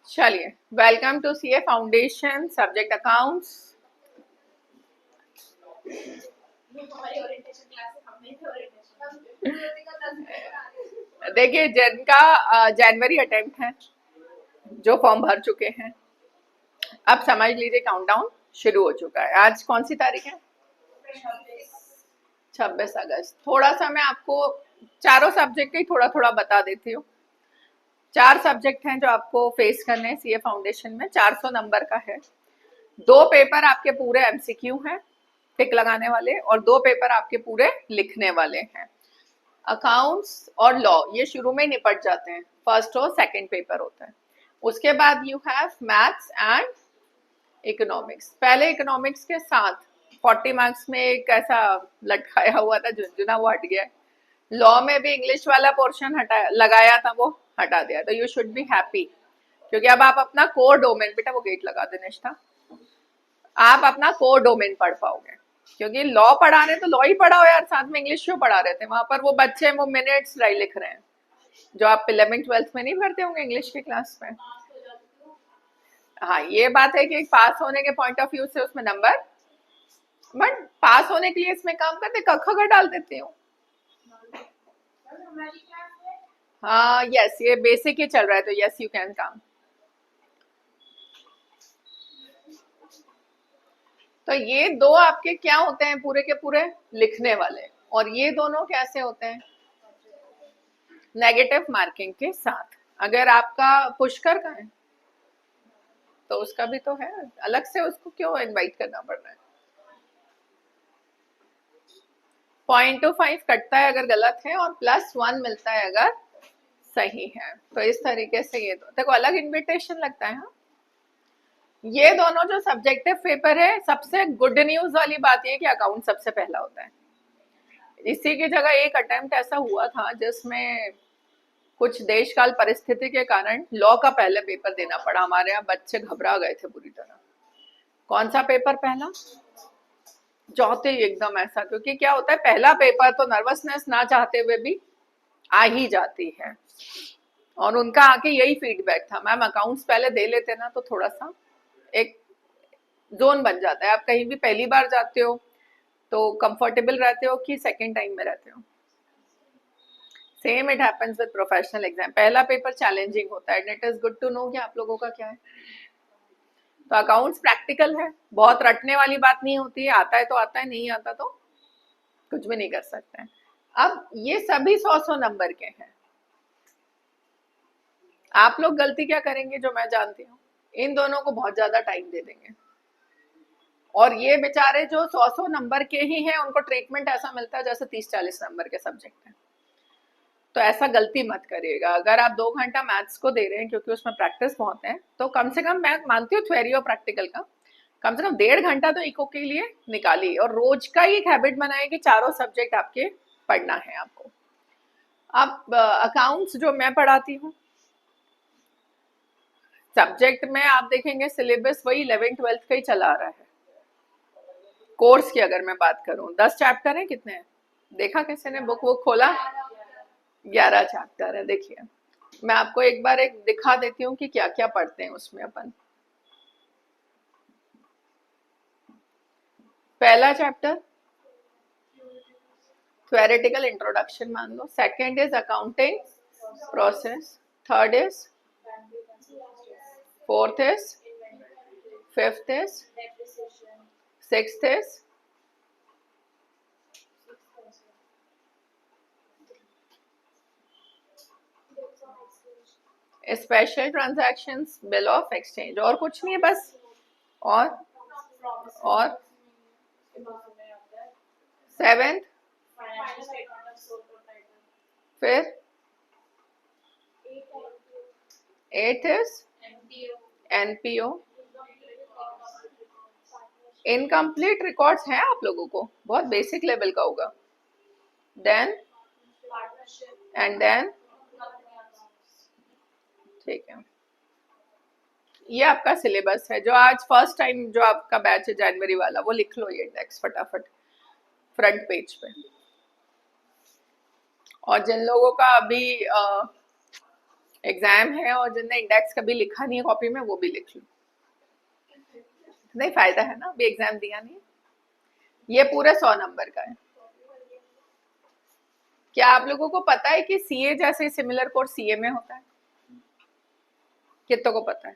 चलिए, welcome to CA foundation subject accounts. देखिए, जिनका जनवरी अटेम्प्ट है, जो फॉर्म भर चुके हैं, अब समझ लीजिए काउंटडाउन शुरू हो चुका है। आज कौन सी तारीख है? 26 अगस्त। थोड़ा सा मैं आपको चारों सब्जेक्ट ही थोड़ा थोड़ा बता देती हूँ। 4 सब्जेक्ट हैं जो आपको फेस करने हैं सीए फाउंडेशन में। 400 नंबर का है। 2 पेपर आपके पूरे एमसीक्यू हैं, टिक लगाने वाले, और 2 पेपर आपके पूरे लिखने वाले हैं। अकाउंट्स और लॉ ये शुरू में निपट जाते हैं, फर्स्ट और सेकंड पेपर होता है। उसके बाद you have maths and economics. पहले इकोनॉमिक्स के साथ 40 मार्क्स में एक ऐसा लटकाया हुआ था झुंझुना, वो हट गया। लॉ में भी इंग्लिश वाला पोर्शन हटा लगाया था, वो हटा दिया। तो यू शुड बी हैप्पी, क्योंकि अब आप अपना कोर डोमेन, बेटा वो गेट लगा देने था, आप अपना कोर डोमेन पढ़ पाओगे। क्योंकि लॉ पढ़ा रहे तो लॉ ही पढ़ाओ यार, साथ में इंग्लिश क्यों पढ़ा रहे थे? वहां पर वो बच्चे वो मिनट्स लिख रहे हैं, जो आप 11th-12th में नहीं पढ़ते होंगे इंग्लिश की क्लास में। हाँ, ये बात है कि पास होने के पॉइंट ऑफ व्यू से उसमें नंबर, बट पास होने के लिए इसमें काम करते, क ख ग डाल देती हूँ। हाँ यस, ये बेसिक ही चल रहा है, तो यस यू कैन काम। तो ये दो आपके क्या होते हैं? पूरे के पूरे लिखने वाले। और ये दोनों कैसे होते हैं? नेगेटिव मार्किंग के साथ। अगर आपका पुष्कर का है तो उसका भी तो है, अलग से उसको क्यों इनवाइट करना पड़ रहा है? 0.25 कटता है अगर गलत है, और +1 मिलता है अगर सही है। तो इस तरीके से ये देखो अलग इनविटेशन लगता है। हाँ, ये दोनों जो सब्जेक्टिव पेपर है, सबसे गुड न्यूज वाली बात ये कि अकाउंट सबसे पहला होता है। इसी की जगह एक अटेम्प्ट ऐसा हुआ था जिसमें कुछ देश काल परिस्थिति के कारण लॉ का पहले पेपर देना पड़ा। हमारे यहाँ बच्चे घबरा गए थे बुरी तरह। कौन सा पेपर पहला? चाहते ही एकदम ऐसा, क्योंकि क्या होता है, पहला पेपर तो नर्वसनेस ना चाहते हुए भी आ ही जाती है। और उनका आके यही फीडबैक था, मैम अकाउंट्स पहले दे लेते ना तो थोड़ा सा एक जोन बन जाता है। आप कहीं भी पहली बार जाते हो तो कंफर्टेबल रहते हो कि सेकेंड टाइम में रहते हो। Same it happens with professional exam. पहला पेपर चैलेंजिंग होता है, and it is good to know कि आप लोगों का क्या है। तो अकाउंट्स प्रैक्टिकल है, बहुत रटने वाली बात नहीं होती है। आता है तो आता है, नहीं आता तो कुछ भी नहीं कर सकते हैं। अब ये सभी 100 नंबर के हैं। आप लोग गलती क्या करेंगे जो मैं जानती हूँ, इन दोनों को बहुत ज्यादा टाइम दे देंगे, और ये बेचारे जो 100 नंबर के ही हैं उनको ट्रीटमेंट ऐसा मिलता है जैसे 30-40 नंबर के सब्जेक्ट हैं। तो ऐसा गलती मत करिएगा। अगर आप 2 घंटा मैथ्स को दे रहे हैं, क्योंकि उसमें प्रैक्टिस बहुत है, तो कम से कम, मैं मानती हूँ थ्योरी और प्रैक्टिकल का, कम से कम 1.5 घंटा तो इको के लिए निकालिए, और रोज का ही एक हैबिट बनाए कि चारों सब्जेक्ट आपके पढ़ना है आपको। अब अकाउंट्स जो मैं पढ़ाती हूँ, सब्जेक्ट में आप देखेंगे सिलेबस वही 11th-12th का ही चला आ रहा है। कोर्स की अगर मैं बात करूं, 10 चैप्टर है, कितने हैं देखा किसी ने? बुक वो खोला? 11 चैप्टर है। देखिए, मैं आपको एक बार एक दिखा देती हूँ कि क्या क्या पढ़ते हैं उसमें अपन। पहला चैप्टर थ्योरेटिकल इंट्रोडक्शन मान लो, second is accounting process, third is, fourth is, fifth is, sixth is, special transactions, bill of exchange, और कुछ नहीं है बस। और सेवेंथ, फिर eight is NPO. Incomplete records हैं आप लोगों को, बहुत बेसिक लेवल का होगा। देन एंड देन, ठीक है, ये आपका सिलेबस है। जो आज फर्स्ट टाइम जो आपका बैच है जनवरी वाला, वो लिख लो ये इंडेक्स फटाफट फ्रंट पेज पे। और जिन लोगों का अभी एग्जाम है और जिनने इंडेक्स कभी लिखा नहीं है कॉपी में वो भी लिख लो, नहीं फायदा है ना, अभी एग्जाम दिया नहीं। ये पूरा 100 नंबर का है। क्या आप लोगों को पता है कि सीए जैसे सिमिलर कोर्स सीए में होता है? कितनों को पता है?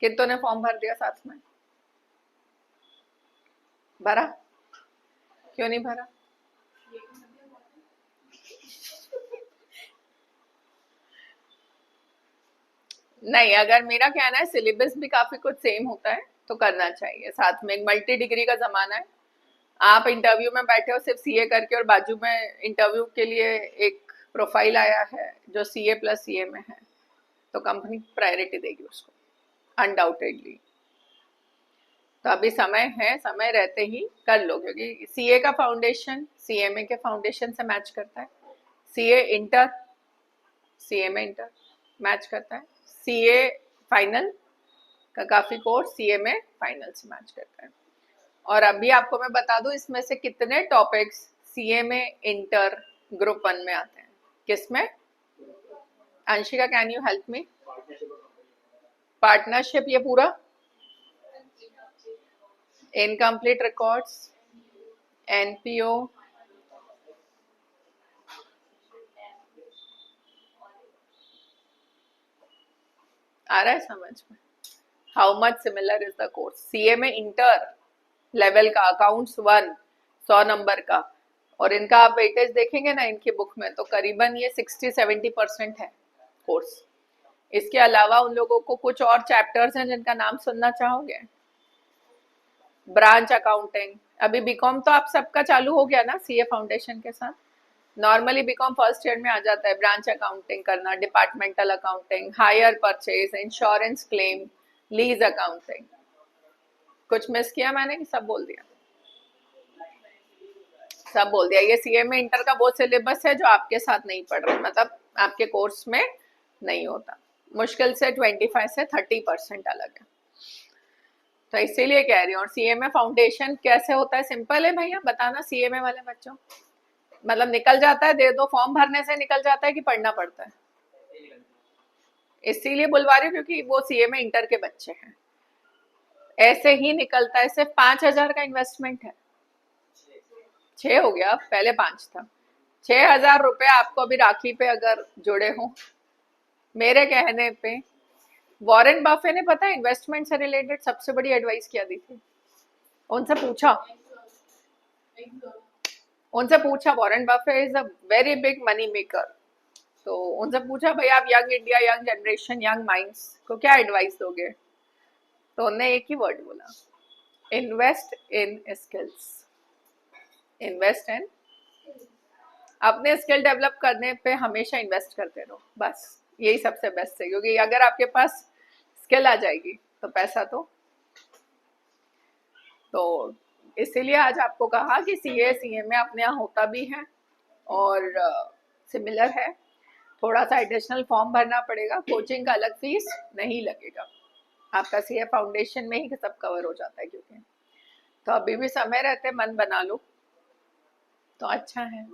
कितनों ने फॉर्म भर दिया साथ में? भरा? क्यों नहीं भरा? नहीं, अगर मेरा कहना है सिलेबस भी काफी कुछ सेम होता है तो करना चाहिए साथ में। एक मल्टी डिग्री का जमाना है, आप इंटरव्यू में बैठे हो सिर्फ सीए करके और बाजू में इंटरव्यू के लिए एक प्रोफाइल आया है जो सीए प्लस सीए में है, तो कंपनी प्रायोरिटी देगी उसको अनडाउटेडली। तो अभी समय है, समय रहते ही कर लो, क्योंकि सीए का फाउंडेशन सीएमए के फाउंडेशन से मैच करता है, CA inter CMA inter match करता है, सीए फाइनल का काफी कोर्स सीए में फाइनल से मैच करता है। और अभी आपको मैं बता दूं इसमें से कितने टॉपिक्स सीए में इंटर ग्रुप 1 में आते हैं। किसमें? Anshika, can you help me? Partnership, ये पूरा इनकम्प्लीट रिकॉर्ड्स, एनपीओ, आ रहा है समझ में? How much similar is the course? CA में इंटर लेवल का अकाउंट्स 1 100 नंबर का, और इनका आप वेटेज देखेंगे ना इनकी बुक में तो करीबन ये 60-70% है कोर्स। इसके अलावा उन लोगों को कुछ और चैप्टर्स हैं जिनका नाम सुनना चाहोगे? ब्रांच अकाउंटिंग, अभी बीकॉम तो आप सबका चालू हो गया ना सीए फाउंडेशन के साथ। नॉर्मली बीकॉम फर्स्ट ईयर में आ जाता है ब्रांच अकाउंटिंग करना, departmental accounting, hire purchase, insurance claim, lease accounting. कुछ मिस किया मैंने कि सब बोल दिया? सब बोल दिया। ये सीए में इंटर का वो सिलेबस है जो आपके साथ नहीं पढ़ रहे, मतलब आपके कोर्स में नहीं होता। मुश्किल से 25 से 30% अलग है, तो इसीलिए कह रही हूँ। और सीए में फाउंडेशन कैसे होता है? सिंपल है भैया, बताना सीए में वाले बच्चों, मतलब निकल जाता है, दे दो फॉर्म भरने से निकल जाता है कि पढ़ना पड़ता है? इसीलिए बुलवा रही हूँ क्योंकि वो सीए में इंटर के बच्चे हैं। ऐसे ही निकलता है। सिर्फ 5,000 का इन्वेस्टमेंट है। 6 हो गया, पहले 5 था। 6,000 रुपए आपको अभी राखी पे अगर जुड़े हो मेरे कहने पे। वॉरेन बफे ने पता है इन्वेस्टमेंट से रिलेटेड सबसे बड़ी एडवाइस क्या दी थी? उनसे पूछा, Warren Buffett is a very big money maker. तो उनसे पूछा भाई आप young India, young generation, young minds को क्या एडवाइस दोगे? तो उन्होंने एक ही वर्ड बोला, invest in skills. Invest in, अपने स्किल डेवलप करने पे हमेशा इन्वेस्ट करते रहो, बस यही सबसे बेस्ट है। क्योंकि अगर आपके पास स्किल आ जाएगी तो पैसा तो इसीलिए आज आपको कहा कि सीए सीए में अपने यहाँ होता भी है और सिमिलर है। थोड़ा सा एडिशनल फॉर्म भरना पड़ेगा, कोचिंग का अलग फीस नहीं लगेगा, आपका सीए फाउंडेशन में ही सब कवर हो जाता है। क्योंकि तो अभी भी समय रहते, मन बना लो तो अच्छा है।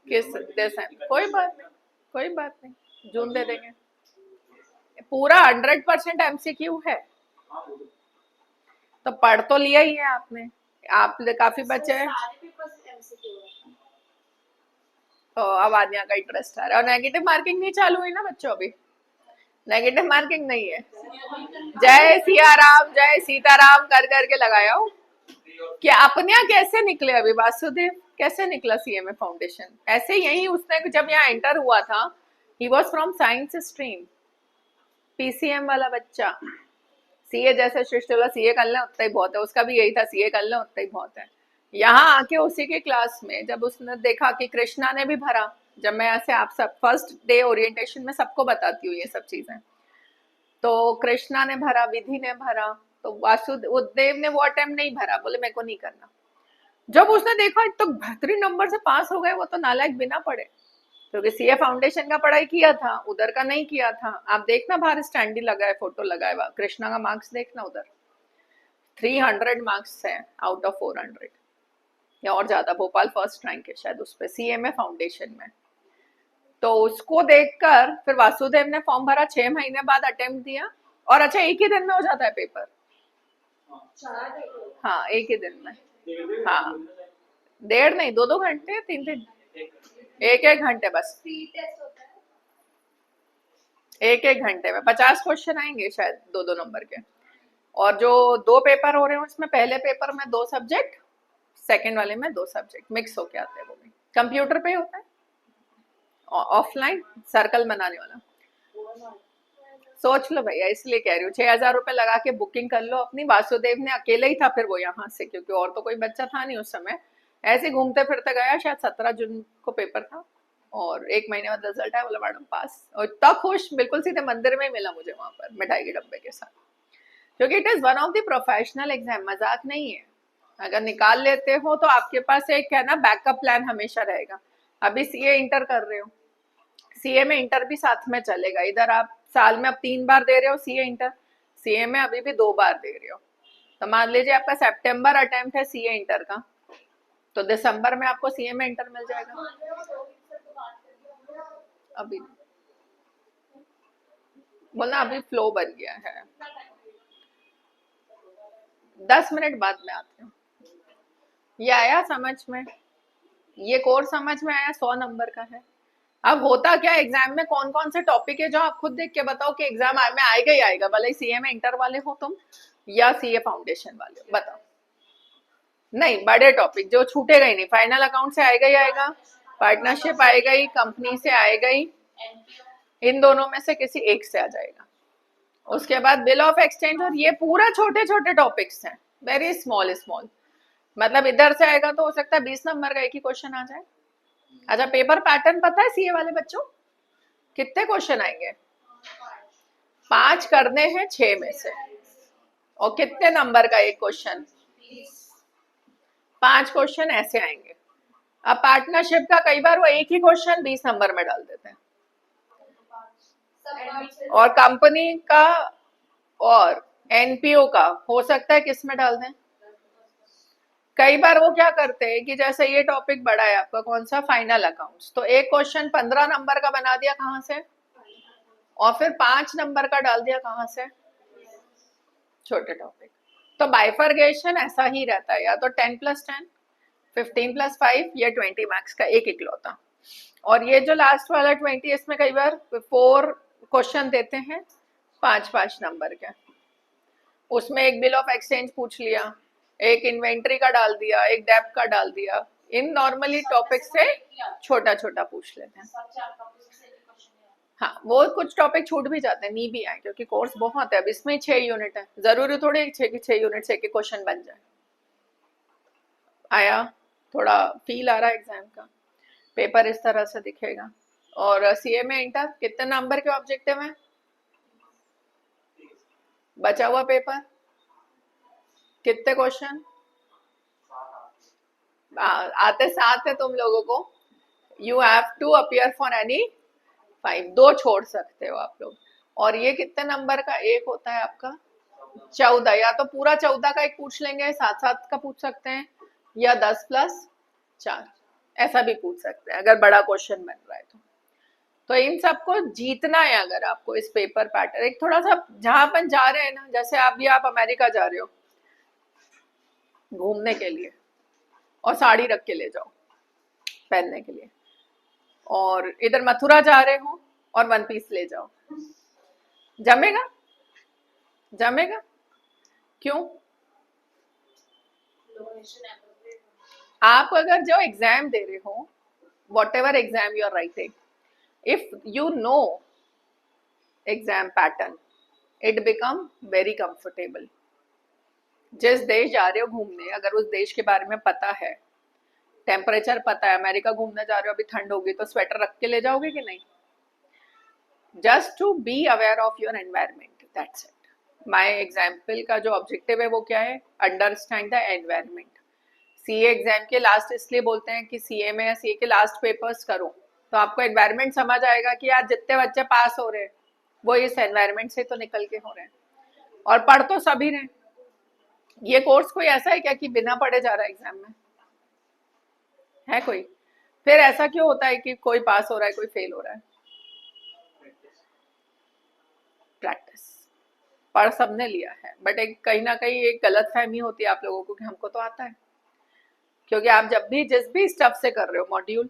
किस दिसंबर? कोई बात नहीं, कोई बात नहीं, जून दे देंगे। पूरा 100% एमसीक्यू है, तो पढ़ तो लिया ही है आपने। आप काफी बच्चे हैं तो अब आद्या का इंटरेस्ट आ रहा है। और नेगेटिव मार्किंग नहीं चालू हुई ना बच्चों? अभी नेगेटिव मार्किंग नहीं है। जय सिया राम, जय सीताराम कर करके लगाया हो। क्या अपने यहाँ कैसे निकले अभी वासुदेव? कैसे निकला सीए में फाउंडेशन? ऐसे यही उसने जब यहाँ एंटर हुआ था, he was from science stream, PCM वाला बच्चा। सीए जैसे शिष्ट वाला सीए कर लें उतना ही बहुत है, उसका भी यही था, सीए कर लें उतना ही बहुत है। यहाँ आके उसी के क्लास में जब उसने देखा कि कृष्णा ने भी भरा, जब मैं ऐसे आप सब फर्स्ट डे ओरिएंटेशन में सबको बताती हूँ ये सब चीजें, तो कृष्णा ने भरा, विधि ने भरा, तो वासुदेव ने वो अटेम्प्ट नहीं भरा, बोले मेरे को नहीं करना। जब उसने देखा तो बेहतरीन नंबर से पास हो गए, वो तो नालायक बिना पढ़े, क्योंकि सीए फाउंडेशन का पढ़ाई किया था, उधर का नहीं किया था। आप देखना बाहर स्टैंडी लगा है, फोटो लगा है, कृष्णा का मार्क्स देखना उधर 300 मार्क्स है आउट ऑफ 400 या और ज्यादा। भोपाल फर्स्ट रैंक है शायद उस पर सीए में फाउंडेशन में। तो उसको देखकर फिर वासुदेव ने फॉर्म भरा, 6 महीने बाद अटेम्प्ट दिया, और अच्छा एक ही दिन में हो जाता है पेपर। हाँ एक ही दिन में। हाँ 1.5 नहीं, 2-2 घंटे, 3-3, 1-1 घंटे बस, 1-1 घंटे में 50 क्वेश्चन आएंगे शायद, 2-2 नंबर के। और जो 2 पेपर हो रहे हैं उसमें पहले पेपर में 2 सब्जेक्ट, सेकंड वाले में 2 सब्जेक्ट मिक्स होके आते हैं, वो भी कंप्यूटर पे होता है, ऑफलाइन सर्कल बनाने वाला। सोच लो भैया, इसलिए कह रही हूँ 6,000 रुपए लगा के बुकिंग कर लो अपनी। वासुदेव ने अकेले ही था फिर वो यहाँ से, क्योंकि और तो कोई बच्चा था नहीं उस समय, ऐसे घूमते फिरते गया। शायद 17 जून को पेपर था, और 1 महीने बाद रिजल्ट आया, बोला मैडम पास, और इतना खुश, बिल्कुल सीधे मंदिर में ही मिला मुझे वहां पर मिठाई के डब्बे के साथ, क्योंकि it is one of the professional exam, मजाक नहीं है। अगर निकाल लेते हो तो आपके पास एक है ना बैकअप प्लान हमेशा रहेगा। अभी सीए इंटर कर रहे हो, सीए में इंटर भी साथ में चलेगा। इधर आप साल में अब 3 बार दे रहे हो सीए इंटर, सीए में अभी भी 2 बार दे रहे हो। तो मान लीजिए आपका सितंबर अटेम्प्ट है सीए इंटर का, तो दिसंबर में आपको सीए में इंटर मिल जाएगा। अभी बोलना अभी फ्लो बन गया है। 10 मिनट बाद में आती हूँ। ये आया समझ में? ये कोर्स समझ में आया? 100 नंबर का है। अब होता क्या एग्जाम में, कौन कौन से टॉपिक है जो आप खुद देख के बताओ कि एग्जाम में आएगा ही आएगा, भले सीए में इंटर वाले हो तुम या सीए फाउंडेशन वाले हो, बताओ। नहीं, बड़े टॉपिक जो छूटेगा ही नहीं, फाइनल अकाउंट से आएगा ही आएगा, पार्टनरशिप आएगा ही, कंपनी से आएगा ही, इन दोनों में से किसी एक से आ जाएगा। उसके बाद बिल ऑफ एक्सचेंज, और ये पूरा छोटे छोटे टॉपिक्स हैं, वेरी स्मॉल स्मॉल। मतलब इधर से आएगा तो हो सकता है 20 नंबर का एक ही क्वेश्चन आ जाए। अच्छा पेपर पैटर्न पता है सीए वाले बच्चों कितने क्वेश्चन आएंगे? 5 करने हैं 6 में से, और कितने नंबर का एक क्वेश्चन? 5 क्वेश्चन ऐसे आएंगे। अब पार्टनरशिप का कई बार वो एक ही क्वेश्चन 20 नंबर में डाल देते हैं, और कंपनी का और एनपीओ का हो सकता है किस में डाल दें। कई बार वो क्या करते हैं कि जैसे ये टॉपिक बड़ा है आपका, कौन सा, फाइनल अकाउंट्स, तो एक क्वेश्चन 15 नंबर का बना दिया, कहाँ से, और फिर 5 नंबर का डाल दिया, कहाँ से, छोटे टॉपिक। तो बाइफर्गेशन ऐसा ही रहता है, या तो 10+10, 15+5, या 20 मार्क्स का एक इकलौता। और ये जो लास्ट वाला 20, इसमें कई बार 4 क्वेश्चन देते हैं 5-5 नंबर के। उसमें एक बिल ऑफ एक्सचेंज पूछ लिया, एक इन्वेंट्री का डाल दिया, एक डेप्ट का डाल दिया। इन नॉर्मली टॉपिक से छोटा छोटा पूछ लेते हैं। हाँ वो कुछ टॉपिक छूट भी जाते हैं, नहीं भी आए, क्योंकि कोर्स बहुत है। अब इसमें 6 यूनिट है, जरूरी थोड़ी 6 यूनिट से एक क्वेश्चन बन जाए। आया थोड़ा फील आ रहा है एग्जाम का, पेपर इस तरह से दिखेगा। और सीए में इंटर कितने नंबर के ऑब्जेक्टिव हैं? बचा हुआ पेपर कितने क्वेश्चन आते? 7 है तुम लोगों को। You have to appear for any 5, 2 छोड़ सकते हो आप लोग। और ये कितने नंबर का एक होता है आपका? 14। या तो पूरा 14 का एक पूछ लेंगे, 7-7 का पूछ सकते हैं, या 10+4 ऐसा भी पूछ सकते हैं अगर बड़ा क्वेश्चन बन रहा है तो इन सबको जीतना है। अगर आपको इस पेपर पैटर्न, एक थोड़ा सा जहां अपन जा रहे हैं ना, जैसे आप अमेरिका जा रहे हो घूमने के लिए, और साड़ी रख के ले जाओ पहनने के लिए, और इधर मथुरा जा रहे हो और 1 पीस ले जाओ, जमेगा? जमेगा? क्यों? आप अगर जो एग्जाम दे रहे हो, whatever exam you are writing, if you know exam pattern, it become very comfortable. जिस देश जा रहे हो घूमने, अगर उस देश के बारे में पता है, टेम्परेचर पता है, अमेरिका घूमने जा रहे हो, अभी ठंड होगी तो स्वेटर रख के ले जाओगे कि नहीं? Just to be aware of your environment, that's it. My example का जो ऑब्जेक्टिव है वो क्या है? Understand the environment. CA exam के लास्ट इसलिए बोलते हैं कि सीए में या सीए के लास्ट पेपर्स करो, तो आपको एनवायरमेंट समझ आएगा कि आज जितने बच्चे पास हो रहे हैं वो इस एनवायरमेंट से तो निकल के हो रहे हैं, और पढ़ तो सभी रहे। ये कोर्स कोई ऐसा है क्या कि बिना पढ़े जा रहा है एग्जाम में? है कोई? फिर ऐसा क्यों होता है कि कोई पास हो रहा है कोई फेल हो रहा है? प्रैक्टिस। पढ़ सबने लिया है, बट एक कहीं ना कहीं एक गलत फहमी होती है आप लोगों को कि हमको तो आता है, क्योंकि आप जब भी जिस भी स्टफ से कर रहे हो, module,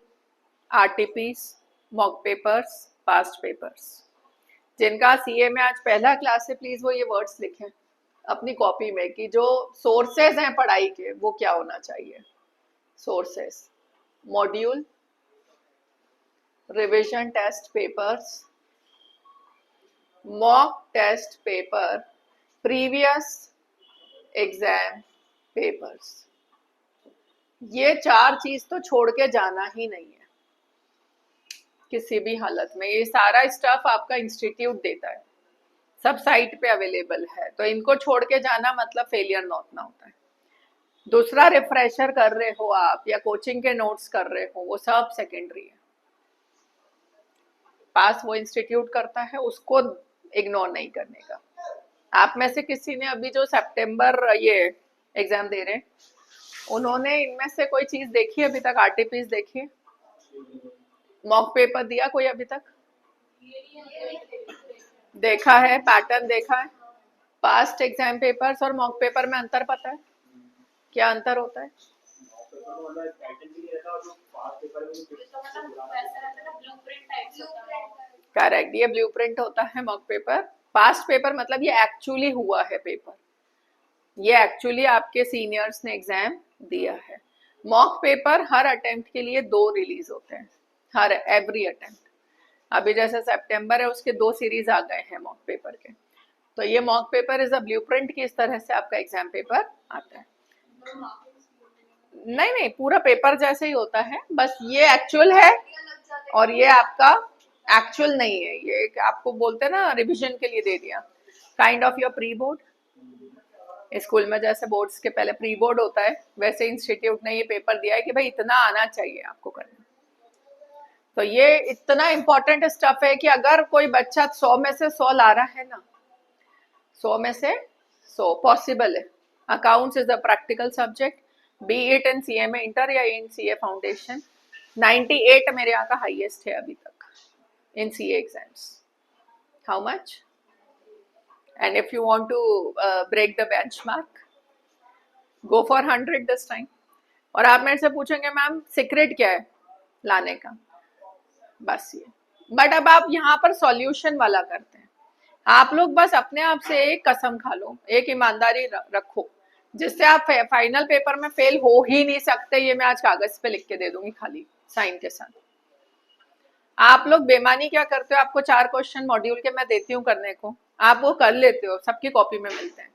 RTPs, mock papers, past papers, जिनका सीए में आज पहला क्लास है, प्लीज वो ये वर्ड्स लिखें अपनी कॉपी में कि जो सोर्सेज हैं पढ़ाई के वो क्या होना चाहिए। Sources, module, revision test papers, mock test paper, previous exam papers. ये चार चीज तो छोड़ के जाना ही नहीं है किसी भी हालत में। ये सारा स्टफ आपका इंस्टीट्यूट देता है, सब साइट पे अवेलेबल है, तो इनको छोड़ के जाना मतलब फेलियर नोट ना होता है। दूसरा, रिफ्रेशर कर रहे हो आप या कोचिंग के नोट्स कर रहे हो, वो सब सेकेंडरी है। पास वो इंस्टीट्यूट करता है, उसको इग्नोर नहीं करने का। आप में से किसी ने अभी जो सितंबर ये एग्जाम दे रहे हैं, उन्होंने इनमें से कोई चीज देखी अभी तक? आरटीपीस देखी है? मॉक पेपर दिया कोई अभी तक? देखा है? पैटर्न देखा है? पास्ट एग्जाम पेपर्स और मॉक पेपर में अंतर पता है? क्या अंतर होता है? करेक्ट, ये ब्लूप्रिंट होता है मॉक पेपर। पास्ट पेपर मतलब ये एक्चुअली हुआ है पेपर, ये एक्चुअली आपके सीनियर्स ने एग्जाम दिया है। मॉक पेपर हर अटेम्प्ट के लिए 2 रिलीज होते हैं, हर एवरी अटेम्प्ट। अभी जैसे सितंबर है, उसके 2 सीरीज आ गए हैं मॉक पेपर के। तो ये mock paper is a blueprint की इस तरह से आपका एग्जाम पेपर आता है। नहीं नहीं, पूरा पेपर जैसे ही होता है, बस ये एक्चुअल है और ये आपका एक्चुअल नहीं है। ये एक आपको बोलते हैं ना, रिवीजन के लिए दे दिया, kind of your pre board. School में जैसे बोर्ड्स के पहले प्री बोर्ड होता है, वैसे इंस्टीट्यूट ने ये पेपर दिया है कि भाई इतना आना चाहिए आपको करना। तो ये इतना इंपॉर्टेंट स्टफ है कि अगर कोई बच्चा 100 में से 100 ला रहा है ना, 100 में से 100 पॉसिबल है। Accounts is a practical subject, B it in CA में इंटर या इन सीए फाउंडेशन। 98 मेरे यहाँ का हाईएस्ट है अभी तक in CA exams. How much? And if you want to break the benchmark, go for 100 this time. और आप मेरे से पूछेंगे मैम सीक्रेट क्या है लाने का? बस ये। बट अब आप यहाँ पर सॉल्यूशन वाला करते हैं। आप लोग बस अपने आप से एक कसम खा लो, एक ईमानदारी रखो, जिससे आप फाइनल पेपर में फेल हो ही नहीं सकते। ये मैं आज कागज पे लिख के दे दूंगी खाली साइन के साथ। आप लोग बेमानी क्या करते हो, आपको 4 क्वेश्चन मॉड्यूल के मैं देती हूँ करने को, आप वो कर लेते हो, सबकी कॉपी में मिलते हैं,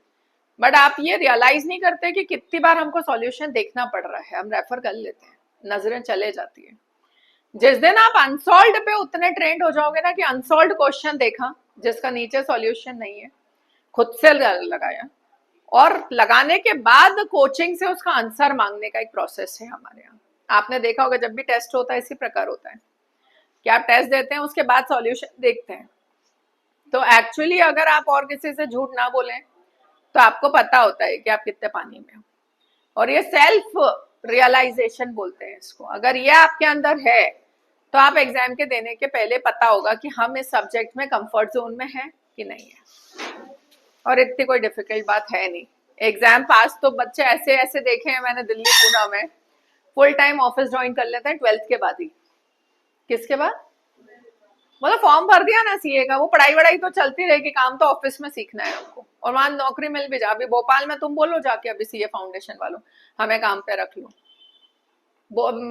बट आप ये रियलाइज नहीं करते कि कितनी बार हमको सॉल्यूशन देखना पड़ रहा है। हम रेफर कर लेते हैं, नजरें चले जाती है। जिस दिन आप अनसॉल्व पे उतने ट्रेंड हो जाओगे ना कि अनसॉल्व क्वेश्चन देखा जिसका नीचे सॉल्यूशन नहीं है, खुद से लगाया, और लगाने के बाद कोचिंग से उसका आंसर मांगने का एक प्रोसेस है हमारे यहाँ। आपने देखा होगा जब भी टेस्ट होता है इसी प्रकार होता है कि आप टेस्ट देते हैं, उसके बाद सॉल्यूशन देखते हैं। तो एक्चुअली अगर आप और किसी से झूठ ना बोलें तो आपको पता होता है कि आप कितने पानी में हो। और ये सेल्फ रियलाइजेशन बोलते हैं इसको। अगर ये आपके अंदर है तो आप एग्जाम के देने के पहले पता होगा कि हम इस सब्जेक्ट में कंफर्ट जोन में हैं कि नहीं है। और इतनी कोई डिफिकल्ट बात है नहीं। एग्जाम पास तो बच्चे ऐसे ऐसे देखे हैं मैंने दिल्ली पूना में, फुल टाइम ऑफिस ज्वाइन कर लेते हैं 12th के बाद ही। किसके बाद? मतलब फॉर्म भर दिया ना सीए का, वो पढ़ाई वढ़ाई तो चलती रहेगी, काम तो ऑफिस में सीखना है हमको, और वहां नौकरी मिल भी जा। अभी भोपाल में तुम बोलो जाके अभी सीए फाउंडेशन वालों हमें काम पे रख लो,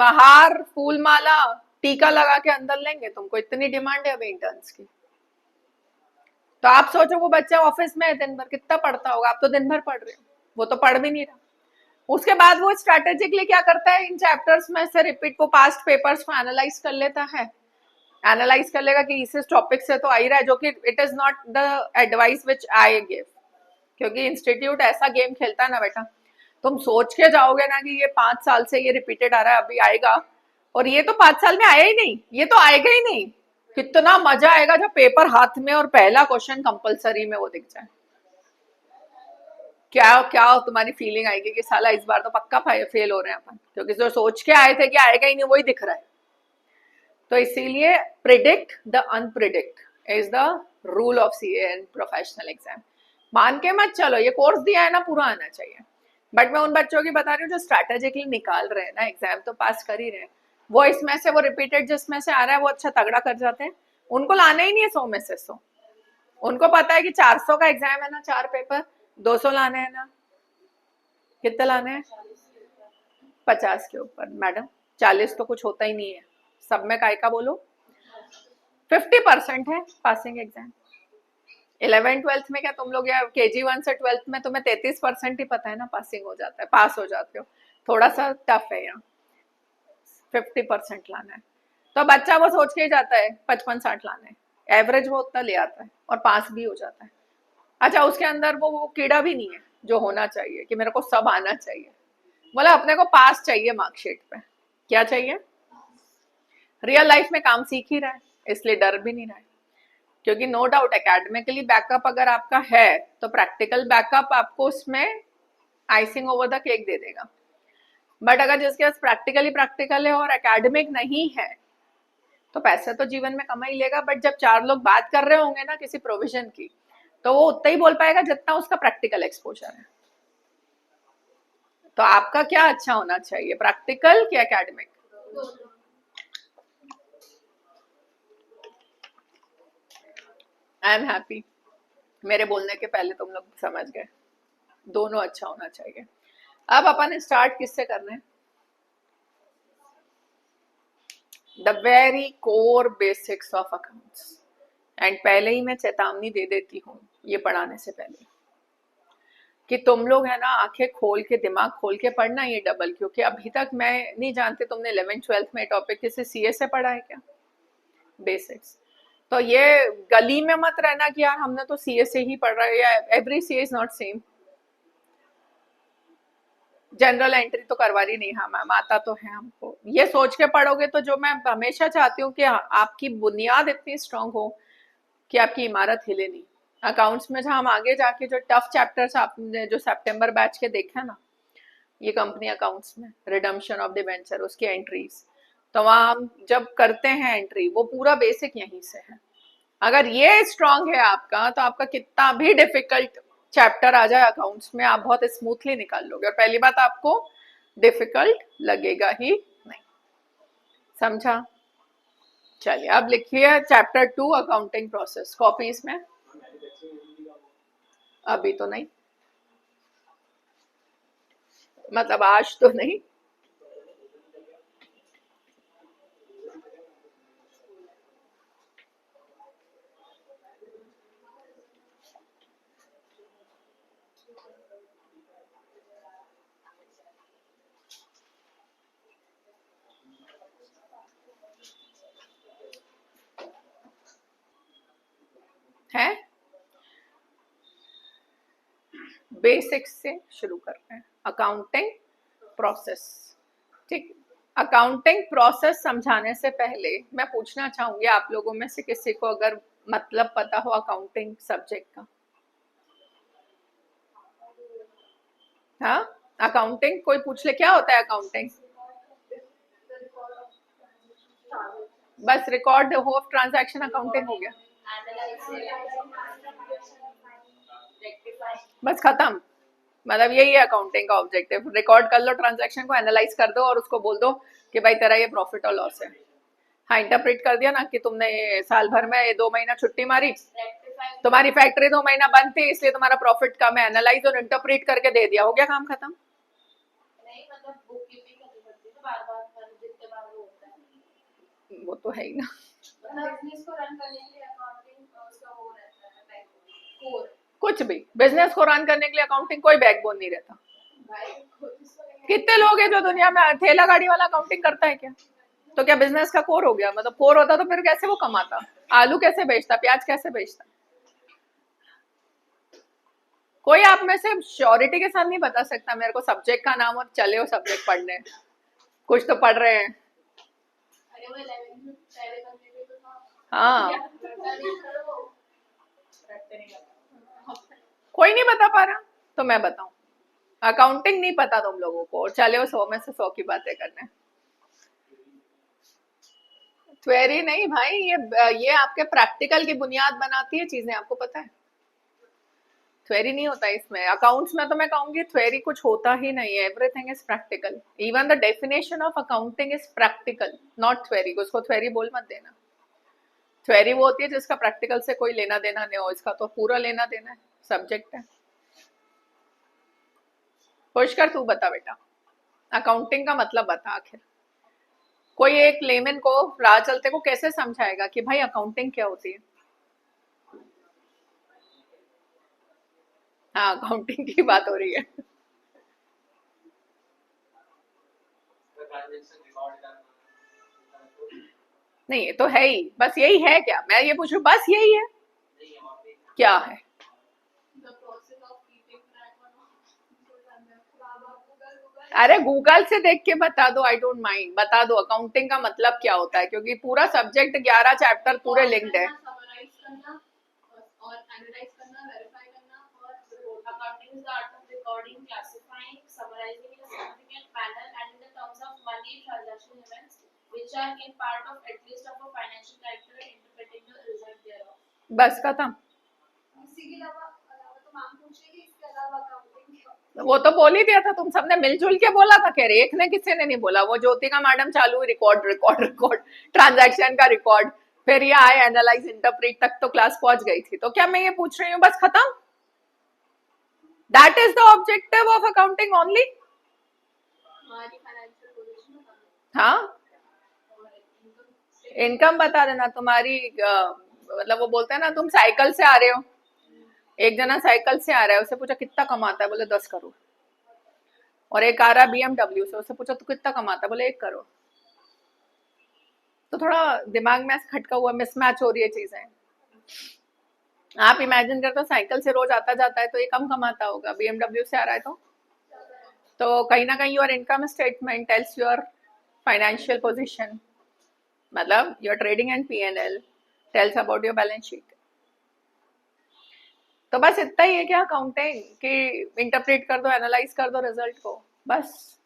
हार फूल माला टीका लगा के अंदर लेंगे तुमको, इतनी डिमांड है अभी इंटर्न्स की। तो आप सोचो वो बच्चा ऑफिस में है दिन भर, कितना पढ़ता होगा? आप तो दिन भर पढ़ रहे हो, वो तो पढ़ भी नहीं रहा। उसके बाद वो स्ट्रेटेजिकली क्या करता है, इन चैप्टर्स में से रिपीट वो पास्ट पेपर्स को एनालाइज कर लेता है। एनालाइज कर लेगा कि इस टॉपिक से तो आ ही रहा है, जो कि it is not the advice which I give. क्योंकि इंस्टीट्यूट ऐसा गेम खेलता है ना बेटा, तुम सोच के जाओगे ना कि ये 5 साल से ये रिपीटेड आ रहा है, अभी आएगा, और ये तो 5 साल में आया ही नहीं, ये तो आएगा ही नहीं। कितना मजा आएगा जब पेपर हाथ में और पहला क्वेश्चन कंपलसरी में वो दिख जाए। क्या क्या तुम्हारी फीलिंग आएगी कि साला इस बार तो पक्का फेल हो रहे हैं अपन, क्योंकि जो सोच के आए थे कि आएगा ही नहीं वही दिख रहा है। तो इसीलिए predict the unpredict is the rule of CA and professional exam. मान के मत चलो, ये कोर्स दिया है ना, पूरा आना चाहिए। बट मैं उन बच्चों की बता रही हूँ जो स्ट्रैटेजिकली निकाल रहे हैं ना, एग्जाम तो पास कर ही रहे हैं, वो इसमें से वो रिपीटेड जिसमें से आ रहा है वो अच्छा तगड़ा कर जाते हैं, उनको लाना ही नहीं है 100 में से 100। उनको पता है कि 400 का एग्जाम है ना, 4 पेपर, 200 लाने हैं ना, कितने लाने हैं? 50 के ऊपर मैडम, 40 तो कुछ होता ही नहीं है, सब में काय का बोलो 50% है पासिंग एग्जाम। 11th-12th में क्या तुम लोग, या KG 1 से 12th में तुम्हें 33% ही पता है ना, पासिंग हो जाता है, पास हो जाते हो। थोड़ा सा टफ है यहाँ, 50% लाना है। तो बच्चा वो सोच के ही जाता है 55-60 लाना है, एवरेज वो उतना ले आता है और पास भी हो जाता है। अच्छा, उसके अंदर वो कीड़ा भी नहीं है जो होना चाहिए कि मेरे को सब आना चाहिए, बोला अपने को पास चाहिए मार्कशीट पे। क्या चाहिए? रियल लाइफ में काम सीख ही रहा है, इसलिए डर भी नहीं रहा है। क्योंकि नो डाउट एकेडमिकली बैकअप अगर आपका है तो प्रैक्टिकल बैकअप आपको उसमें आइसिंग ओवर द केक दे देगा। बट अगर जिसके पास प्रैक्टिकली प्रैक्टिकल है और एकेडमिक नहीं है तो पैसे तो जीवन में कमा ही लेगा, बट जब 4 लोग बात कर रहे होंगे ना किसी प्रोविजन की, तो वो उतना ही बोल पाएगा जितना उसका प्रैक्टिकल एक्सपोजर है। तो आपका क्या अच्छा होना चाहिए, प्रैक्टिकल कि एकेडमिक? आई एम हैप्पी, मेरे बोलने के पहले तुम लोग समझ गए, दोनों अच्छा होना चाहिए। अब अपन स्टार्ट किससे करना है? The very core basics of accounts. And पहले ही मैं चेतावनी दे देती हूँ ये पढ़ाने से पहले कि तुम लोग है ना आंखें खोल के दिमाग खोल के पढ़ना ये डबल, क्योंकि अभी तक मैं नहीं जानती तुमने 11th-12th में टॉपिक किसी सीए से पढ़ा है क्या, बेसिक्स। तो ये गली में मत रहना कि यार हमने तो सीए से ही पढ़ रहा है, या every CA is not same. General entry तो करवानी नहीं, हाँ मैम आता तो है हमको, ये सोच के पढ़ोगे तो जो मैं हमेशा चाहती हूँ कि आपकी बुनियाद इतनी स्ट्रांग हो कि आपकी इमारत हिले नहीं। अकाउंट्स में जहाँ हम आगे जाके जो टफ चैप्टर्स आपने जो सितंबर बैच के देखा ना, ये कंपनी अकाउंट्स में रिडम्पशन ऑफ डिबेंचर उसकी एंट्रीज, तो वहाँ हम जब करते हैं एंट्री वो पूरा बेसिक यहीं से है। अगर ये स्ट्रांग है आपका तो आपका कितना भी डिफिकल्ट चैप्टर आ जाए अकाउंट्स में आप बहुत स्मूथली निकाल लोगे, और पहली बात आपको डिफिकल्ट लगेगा ही नहीं। समझा? चलिए अब लिखिए चैप्टर 2 अकाउंटिंग प्रोसेस, कॉपीज में अभी तो नहीं, मतलब आज तो नहीं। है बेसिक्स से शुरू करते हैं, अकाउंटिंग प्रोसेस। ठीक, अकाउंटिंग प्रोसेस समझाने से पहले मैं पूछना चाहूंगी आप लोगों में से किसी को अगर मतलब पता हो अकाउंटिंग सब्जेक्ट का? हाँ, अकाउंटिंग कोई पूछ ले, क्या होता है अकाउंटिंग? बस रिकॉर्ड ऑफ ट्रांजैक्शन अकाउंटिंग हो गया, बस खत्म। मतलब यही है अकाउंटिंग का ऑब्जेक्टिव, रिकॉर्ड कर लो ट्रांजैक्शन को, एनालाइज कर दो और उसको बोल दो कि भाई तेरा ये प्रॉफिट और लॉस है। हाँ, इंटरप्रेट कर दिया ना कि तुमने ये साल भर में ये 2 महीना छुट्टी मारी, तुम्हारी फैक्ट्री 2 महीना बंद थी इसलिए तुम्हारा प्रॉफिट कम है, एनालाइज और इंटरप्रेट करके दे दिया, हो गया काम खत्म। वो तो है ही ना, कुछ भी बिजनेस को रन करने के लिए अकाउंटिंग कोई बैकबोन नहीं रहता। कितने लोग हैं जो दुनिया में ठेला गाड़ी वाला अकाउंटिंग करता है क्या? तो क्या बिजनेस का कोर हो गया? मतलब कोर होता तो फिर कैसे वो कमाता, आलू कैसे बेचता, प्याज कैसे बेचता? कोई आप में से श्योरिटी के साथ नहीं बता सकता मेरे को सब्जेक्ट का नाम और चले हो सब्जेक्ट पढ़ने, कुछ तो पढ़ रहे हैं। हाँ, कोई नहीं बता पा रहा तो मैं बताऊं, अकाउंटिंग नहीं पता तुम लोगों को और चले हो 100 में से 100 की बातें करने। थ्योरी नहीं भाई, ये आपके प्रैक्टिकल की बुनियाद बनाती है चीजें, आपको पता है। थ्योरी नहीं होता इसमें, अकाउंट्स में तो मैं कहूंगी थ्योरी कुछ होता ही नहीं है, everything is practical. Even the definition of accounting is practical, not theory. उसको थ्योरी बोल मत देना। थ्योरी वो होती है जिसका प्रैक्टिकल से कोई लेना देना नहीं हो, इसका तो पूरा लेना देना है, सब्जेक्ट है। पुष्कर तू बता बेटा, अकाउंटिंग का मतलब बता आखिर। कोई एक लेमन को, राह चलते को कैसे समझाएगा कि भाई अकाउंटिंग क्या होती है। हाँ, अकाउंटिंग की बात हो रही है। नहीं, ये तो है ही, बस यही है क्या? मैं ये पूछ रही हूँ, बस यही है? क्या है? अरे गूगल से देख के बता दो, आई डोंट माइंड, बता दो अकाउंटिंग का मतलब क्या होता है, क्योंकि पूरा सब्जेक्ट 11 चैप्टर पूरे लिंक्ड है। बस खत्म। वो तो बोल ही दिया था, तुम सबने मिलजुल के बोला था, कह रहे एक ने किसी ने नहीं बोला। वो ज्योतिका मैडम चालू, रिकॉर्ड रिकॉर्ड रिकॉर्ड, ट्रांजैक्शन का रिकॉर्ड, फिर ये आए एनालाइज इंटरप्रेट तक तो क्लास पहुंच गई थी। तो क्या मैं ये पूछ रही हूँ बस खत्म? That is the objective of accounting only. हाँ, इनकम बता देना तुम्हारी। मतलब वो बोलते हैं ना, तुम साइकिल से आ रहे हो, एक जना साइकिल से आ रहा है, उसे पूछा कितना कमाता है, बोले 10 करोड़। और एक आ रहा है BMW से, उससे पूछा तू कितना कमाता है, बोले 1 करोड़। तो थोड़ा दिमाग में खटका हुआ, मिसमैच हो रही है चीजें। आप इमेजिन करते हो साइकिल से रोज आता जाता है तो ये कम कमाता होगा, BMW से आ रहा है तो कहीं ना कहीं your income statement tells your financial position, मतलब your trading and P&L tells about your balance sheet. तो बस इतना ही है क्या अकाउंटिंग कि इंटरप्रेट कर दो, एनालाइज कर दो रिजल्ट को, बस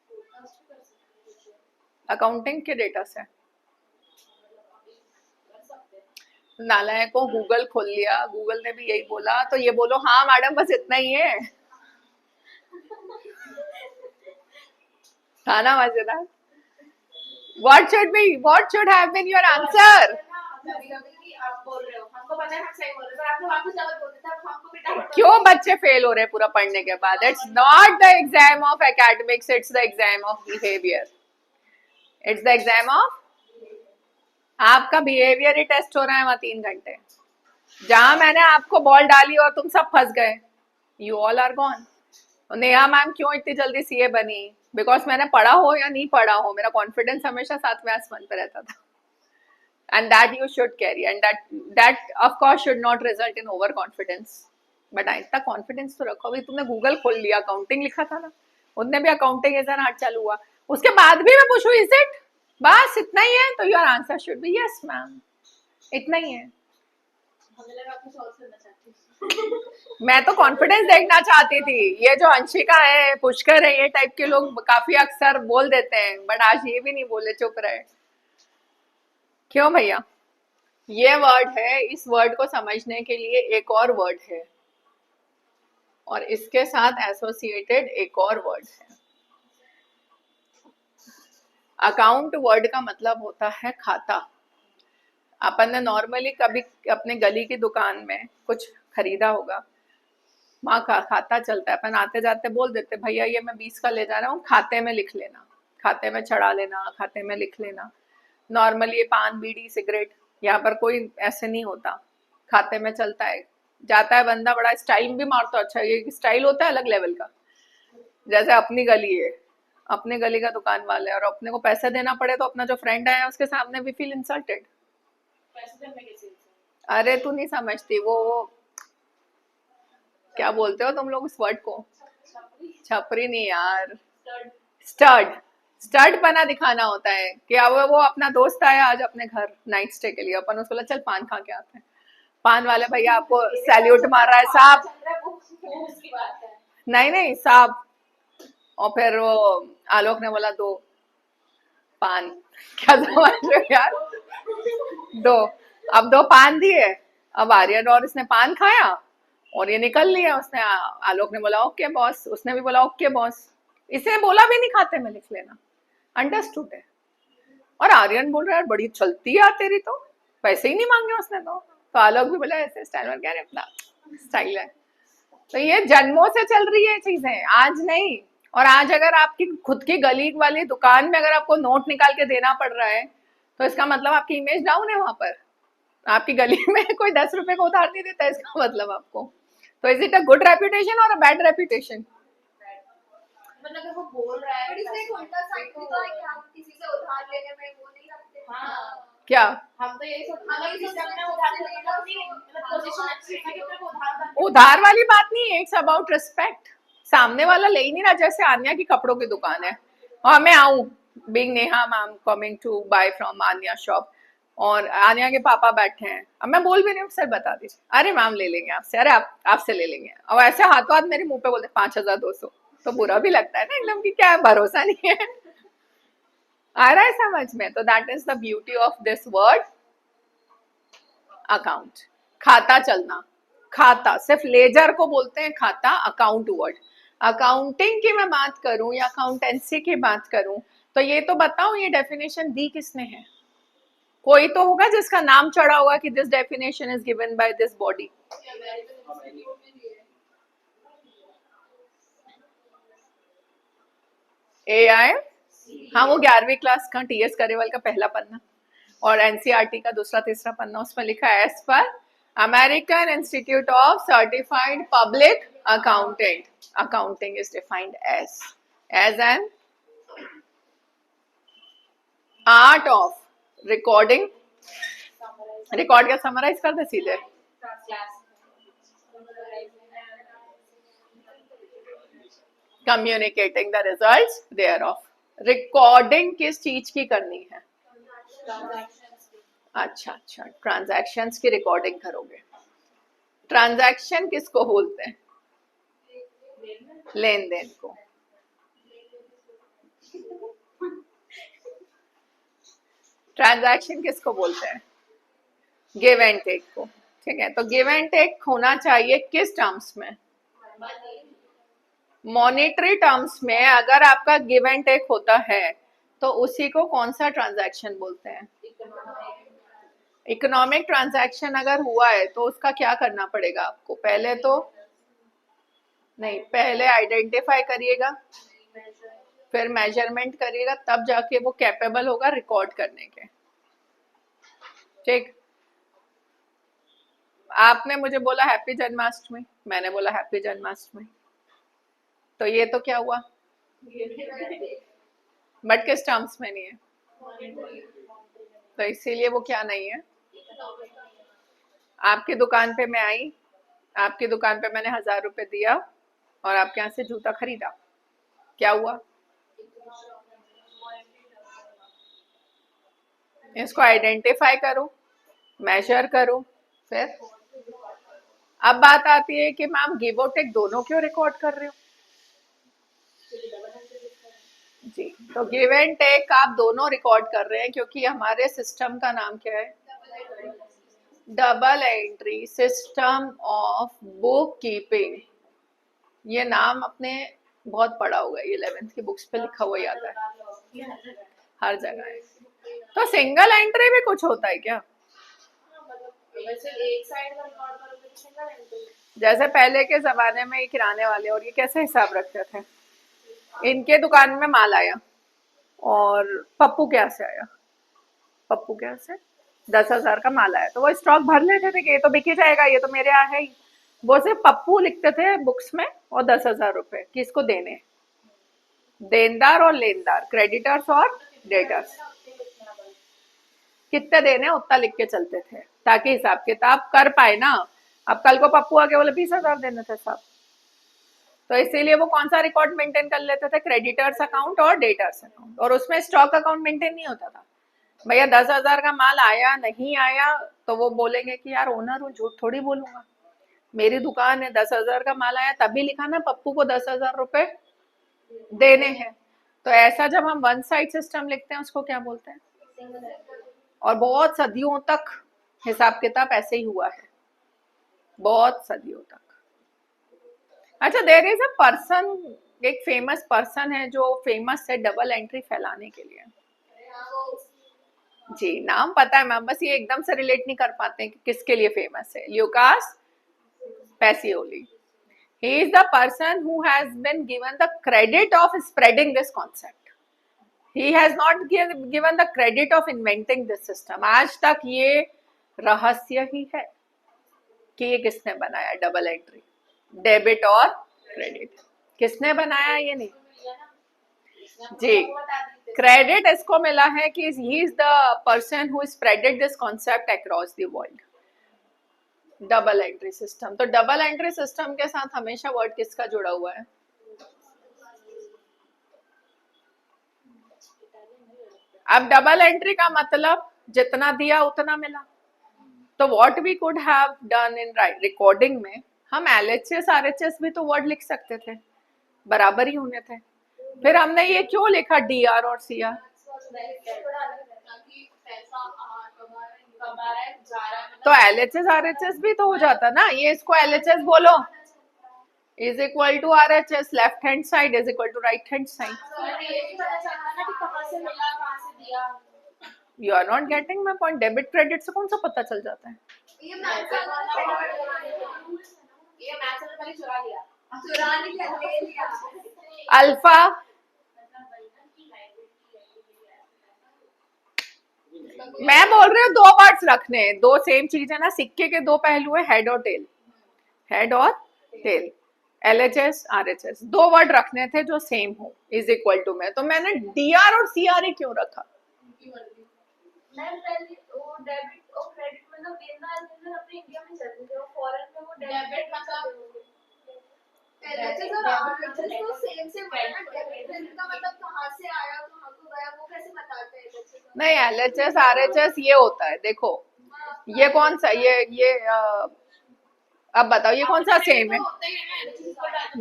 अकाउंटिंग के डेटा से। नालायक को गूगल खोल लिया, गूगल ने भी यही बोला, तो ये बोलो हाँ मैडम बस इतना ही है। था ना मजेदार? what should have been your answer? क्यों बच्चे फेल हो रहे हैं पूरा पढ़ने के बाद? It's not the exam of academics, it's the exam of behaviour, it's the exam of, आपका बिहेवियर ही टेस्ट हो रहा है वहां 3 घंटे। जहां मैंने आपको बॉल डाली और तुम सब फंस गए, you all are gone. Neha ma'am क्यों इतनी जल्दी सीए बनी? बिकॉज मैंने पढ़ा हो या नहीं पढ़ा हो, मेरा कॉन्फिडेंस हमेशा 7वें आसमान पे रहता था। And that you should carry, and that of course should not result in over confidence, but इतना कॉन्फिडेंस तो रखो भाई। तुमने गूगल खोल लिया, अकाउंटिंग लिखा था ना, उनने भी अकाउंटिंग एज एन आर्ट चालू हुआ, उसके बाद भी मैं पूछूं इज इट, बस इतना ही है, तो your answer should be yes ma'am, इतना ही है। मैं तो कॉन्फिडेंस देखना चाहती थी, ये जो अंशिका है, पुष्कर है, ये टाइप के लोग काफी अक्सर बोल देते हैं, बट आज ये भी नहीं बोले, चुप रहे। क्यों भैया? ये वर्ड है, इस वर्ड को समझने के लिए एक और वर्ड है, और इसके साथ एसोसिएटेड एक और वर्ड है। अकाउंट वर्ड का मतलब होता है खाता। अपन ने नॉर्मली कभी अपने गली की दुकान में कुछ खरीदा होगा, वहाँ का खाता चलता है, अपन आते जाते बोल देते भैया ये मैं 20 का ले जा रहा हूँ, खाते में लिख लेना, खाते में चढ़ा लेना, खाते में लिख लेना। नॉर्मली ये पान बीड़ी सिगरेट, यहाँ पर कोई ऐसे नहीं होता, खाते में चलता है, जाता है बंदा, बड़ा स्टाइल भी मारता, अच्छा ये स्टाइल होता है अलग लेवल का। जैसे अपनी गली है, अपने गली का दुकान वाला है, और अपने को पैसे देना पड़े तो अपना जो फ्रेंड आया उसके सामने भी फील इंसल्टेड। अरे तू नहीं समझती, वो क्या बोलते हो तुम लोग उस वर्ड को? छपरी नहीं यार, स्टड। स्टड पना दिखाना होता है कि अब वो अपना दोस्त आया आज अपने घर नाइट स्टे के लिए, अपन उसको बोला चल पान खा के आते हैं, पान वाले भैया आपको सैल्यूट मार रहा है साहब, नहीं नहीं साहब, और फिर वो आलोक ने बोला 2 पान, क्या समझ रहे हो यार? दो, अब 2 पान दिए, अब आर्यन और इसने पान खाया और ये निकल लिया। उसने आलोक ने बोला ओके बॉस, उसने भी बोला ओके बॉस। इसने बोला भी नहीं खाते में लिख लेना, अंडरस्टूड है। और आर्यन बोल रहा है बड़ी चलती है यार तेरी, तो पैसे ही नहीं मांगे उसने तो आलोक भी बोला ऐसे स्टाइल में, क्या है अपना स्टाइल है। तो ये जन्मों से चल रही है चीजें, आज नहीं। और आज अगर आपकी खुद की गली वाली दुकान में अगर आपको नोट निकाल के देना पड़ रहा है, तो इसका मतलब आपकी इमेज डाउन है वहां पर। आपकी गली में कोई 10 रुपए को उधार नहीं देता, इसका मतलब आपको। तो is it a good reputation और अ बैड रेपुटेशन? मतलब अगर वो बोल रहा है, इससे एक उल्टा साइड भी तो है कि हम किसी से उधार लेने में वो नहीं रखते। हाँ, क्या हम तो यही सोचते हैं कि सिस्टम में उधार लेना अपनी मतलब पोजीशन अच्छी है कि तेरे को उधार वाली बात नहीं है, इट्स अबाउट रिस्पेक्ट। सामने वाला ले ही नहीं रहा। जैसे आन्या की कपड़ों की दुकान है और मैं आऊं, big Neha ma'am coming to buy from Aanya shop, और आन्या के पापा बैठे हैं। अब मैं बोल भी नहीं हूँ, सर बता दीजिए, अरे मैम ले लेंगे आपसे, अरे आप आपसे ले लेंगे, और ऐसे हाथों हाथ मेरे मुंह पे बोलते 5,200, तो बुरा भी लगता है ना एकदम कि क्या भरोसा नहीं है। आ रहा है समझ में? तो that is the beauty of this word account. खाता चलना, खाता सिर्फ लेजर को बोलते हैं खाता, अकाउंट वर्ड। अकाउंटिंग की मैं बात करूं या अकाउंटेंसी की बात करूं, तो ये तो बताओ ये डेफिनेशन दी किसने है? कोई तो होगा जिसका नाम चढ़ा होगा कि this definition is given by this body. AI, हाँ वो 11वीं क्लास का TS करेवाल का पहला पन्ना और NCERT का दूसरा तीसरा पन्ना, उसमें लिखा है as per American Institute of Certified Public Accountant, accounting is defined as an art of recording, record क्या समराइज कर दे सीधे, communicating the results thereof. Recording किस चीज की करनी है? अच्छा अच्छा, ट्रांजैक्शंस की रिकॉर्डिंग करोगे। ट्रांजैक्शन किसको बोलते हैं? लेन देन को। ट्रांजैक्शन किसको बोलते हैं? गिव एंड टेक को। ठीक है, तो गिव एंड टेक होना चाहिए किस टर्म्स में? मॉनेटरी टर्म्स में। अगर आपका गिव एंड टेक होता है तो उसी को कौन सा ट्रांजैक्शन बोलते हैं? इकोनॉमिक ट्रांजैक्शन अगर हुआ है तो उसका क्या करना पड़ेगा आपको? पहले तो नहीं, पहले आइडेंटिफाई करिएगा, फिर मेजरमेंट करिएगा, तब जाके वो कैपेबल होगा रिकॉर्ड करने के। ठीक, आपने मुझे बोला हैप्पी जन्माष्टमी, मैंने बोला हैप्पी जन्माष्टमी, तो ये तो क्या हुआ? बट किस टर्म्स में नहीं है, तो इसीलिए वो क्या नहीं है। आपकी दुकान पे मैं आई, आपकी दुकान पे मैंने 1,000 रुपए दिया और आपके यहाँ से जूता खरीदा, क्या हुआ? इसको आइडेंटिफाई करो, मेजर करो, फिर अब बात आती है कि मैम गिव और टेक दोनों क्यों रिकॉर्ड कर रहे हो? जी, तो गिव एंड टेक आप दोनों रिकॉर्ड कर रहे हैं क्योंकि हमारे सिस्टम का नाम क्या है? Double entry system of book keeping. ये नाम अपने बहुत पढ़ा होगा, 11th की बुक्स पे लिखा हुआ याद है, हर जगह है। तो सिंगल एंट्री भी कुछ होता है क्या? जैसे पहले के जमाने में ये किराने वाले और ये कैसे हिसाब रखते थे? इनके दुकान में माल आया और पप्पू क्या से आया? पप्पू क्या से 10,000 का माल आया तो वो स्टॉक भर लेते थे कि ये तो बिक ही जाएगा, ये तो मेरे यहाँ है ही। वो सिर्फ पप्पू लिखते थे बुक्स में और 10,000 रुपए किसको देने? देनदार और लेनदार, क्रेडिटर्स और डेटर्स। कितने देने उतना लिख के चलते थे ताकि हिसाब किताब कर पाए ना। अब कल को पप्पू आके बोले 20,000 देने थे साहब, तो इसीलिए वो कौन सा रिकॉर्ड मेंटेन कर लेते थे? क्रेडिटर्स अकाउंट और डेटर्स अकाउंट, और उसमें स्टॉक अकाउंट मेंटेन नहीं होता था। भैया 10,000 का माल आया नहीं आया तो वो बोलेंगे कि यार ओनर हूँ, झूठ थोड़ी बोलूंगा, मेरी दुकान है, 10,000 का माल आया तभी लिखा ना पप्पू को 10,000 रुपए देने हैं। तो ऐसा जब हम वन साइड सिस्टम लिखते हैं उसको क्या बोलते हैं? और बहुत सदियों तक हिसाब किताब ऐसे ही हुआ है, बहुत सदियों तक। अच्छा, देयर इज अ पर्सन, एक फेमस पर्सन है जो फेमस है डबल एंट्री फैलाने के लिए। जी, नाम पता है मैम, बस ये एकदम से रिलेट नहीं कर पाते हैं कि किसके लिए फेमस है। Lucas Pacioli, he is the person who has been given the credit of spreading this concept. He has not given the credit of inventing this system. आज तक ये रहस्य ही है कि ये किसने बनाया डबल एंट्री, डेबिट और क्रेडिट, किसने बनाया ये नहीं। जी, क्रेडिट इसको मिला है कि he is the person who spreaded this concept across the world. Double entry system, तो डबल एंट्री सिस्टम के साथ हमेशा वर्ड किसका जुड़ा हुआ है? अब डबल एंट्री का मतलब जितना दिया उतना मिला, तो what we could have done in recording में, हम LHS RHS भी तो वर्ड लिख सकते थे, बराबर ही होने थे। फिर हमने ये क्यों लिखा DR और CR? तो LHS RHS भी तो हो जाता ना, ये इसको LHS बोलो is equal to RHS, left hand side is equal to right hand side. You are not getting my point. Debit credit से कौन सा पता चल जाता है? अल्फा, मैं बोल रही हूँ दो वर्ड्स रखने हैं, दो सेम चीज है ना, सिक्के के दो पहलू है, हेड और टेल, हेड और टेल, LHS RHS, दो वर्ड रखने थे जो सेम हो, इज इक्वल टू में, तो मैंने DR और CR क्यों रखा? नहीं, LHS RHS ये होता है, देखो ये कौन सा, ये अब बताओ ये कौन सा सेम है,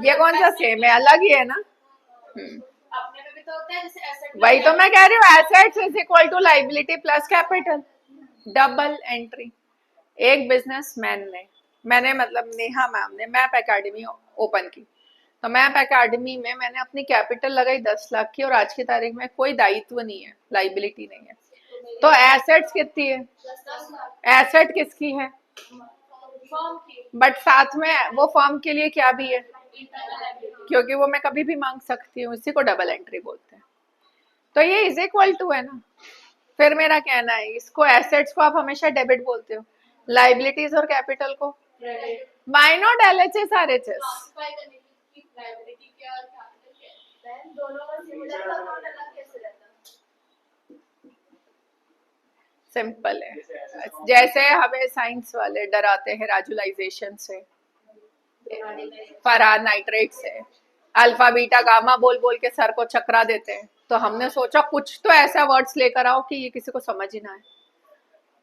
ये कौन सा सेम है, अलग ही है ना। वही तो मैं कह रही हूँ, assets is equal to liability plus capital, double entry. एक बिजनेसमैन ने, मैंने मतलब नेहा मैम ने मैप एकेडमी ओपन की, तो मैप एकेडमी में मैंने अपनी कैपिटल लगाई 10 लाख की, और आज की तारीख में कोई दायित्व नहीं है, लाइबिलिटी नहीं है, तो एसेट्स कितनी है? एसेट किसकी है? बट साथ में वो फर्म के लिए क्या भी है, क्योंकि वो मैं कभी भी मांग सकती हूँ, इसी को डबल एंट्री बोलते हैं। तो ये इज इक्वल टू है ना। फिर मेरा कहना है, इसको एसेट्स को आप हमेशा डेबिट बोलते हो, लाइबिलिटीज और कैपिटल को why not LHS RHS? Simple है, जैसे हमें साइंस वाले डराते हैं राजुलाइजेशन से, फरहान नाइट्रेट से, अल्फा बीटा गामा बोल बोल के सर को चकरा देते हैं, तो हमने सोचा कुछ तो ऐसा वर्ड्स लेकर आओ कि ये किसी को समझ ही ना आए,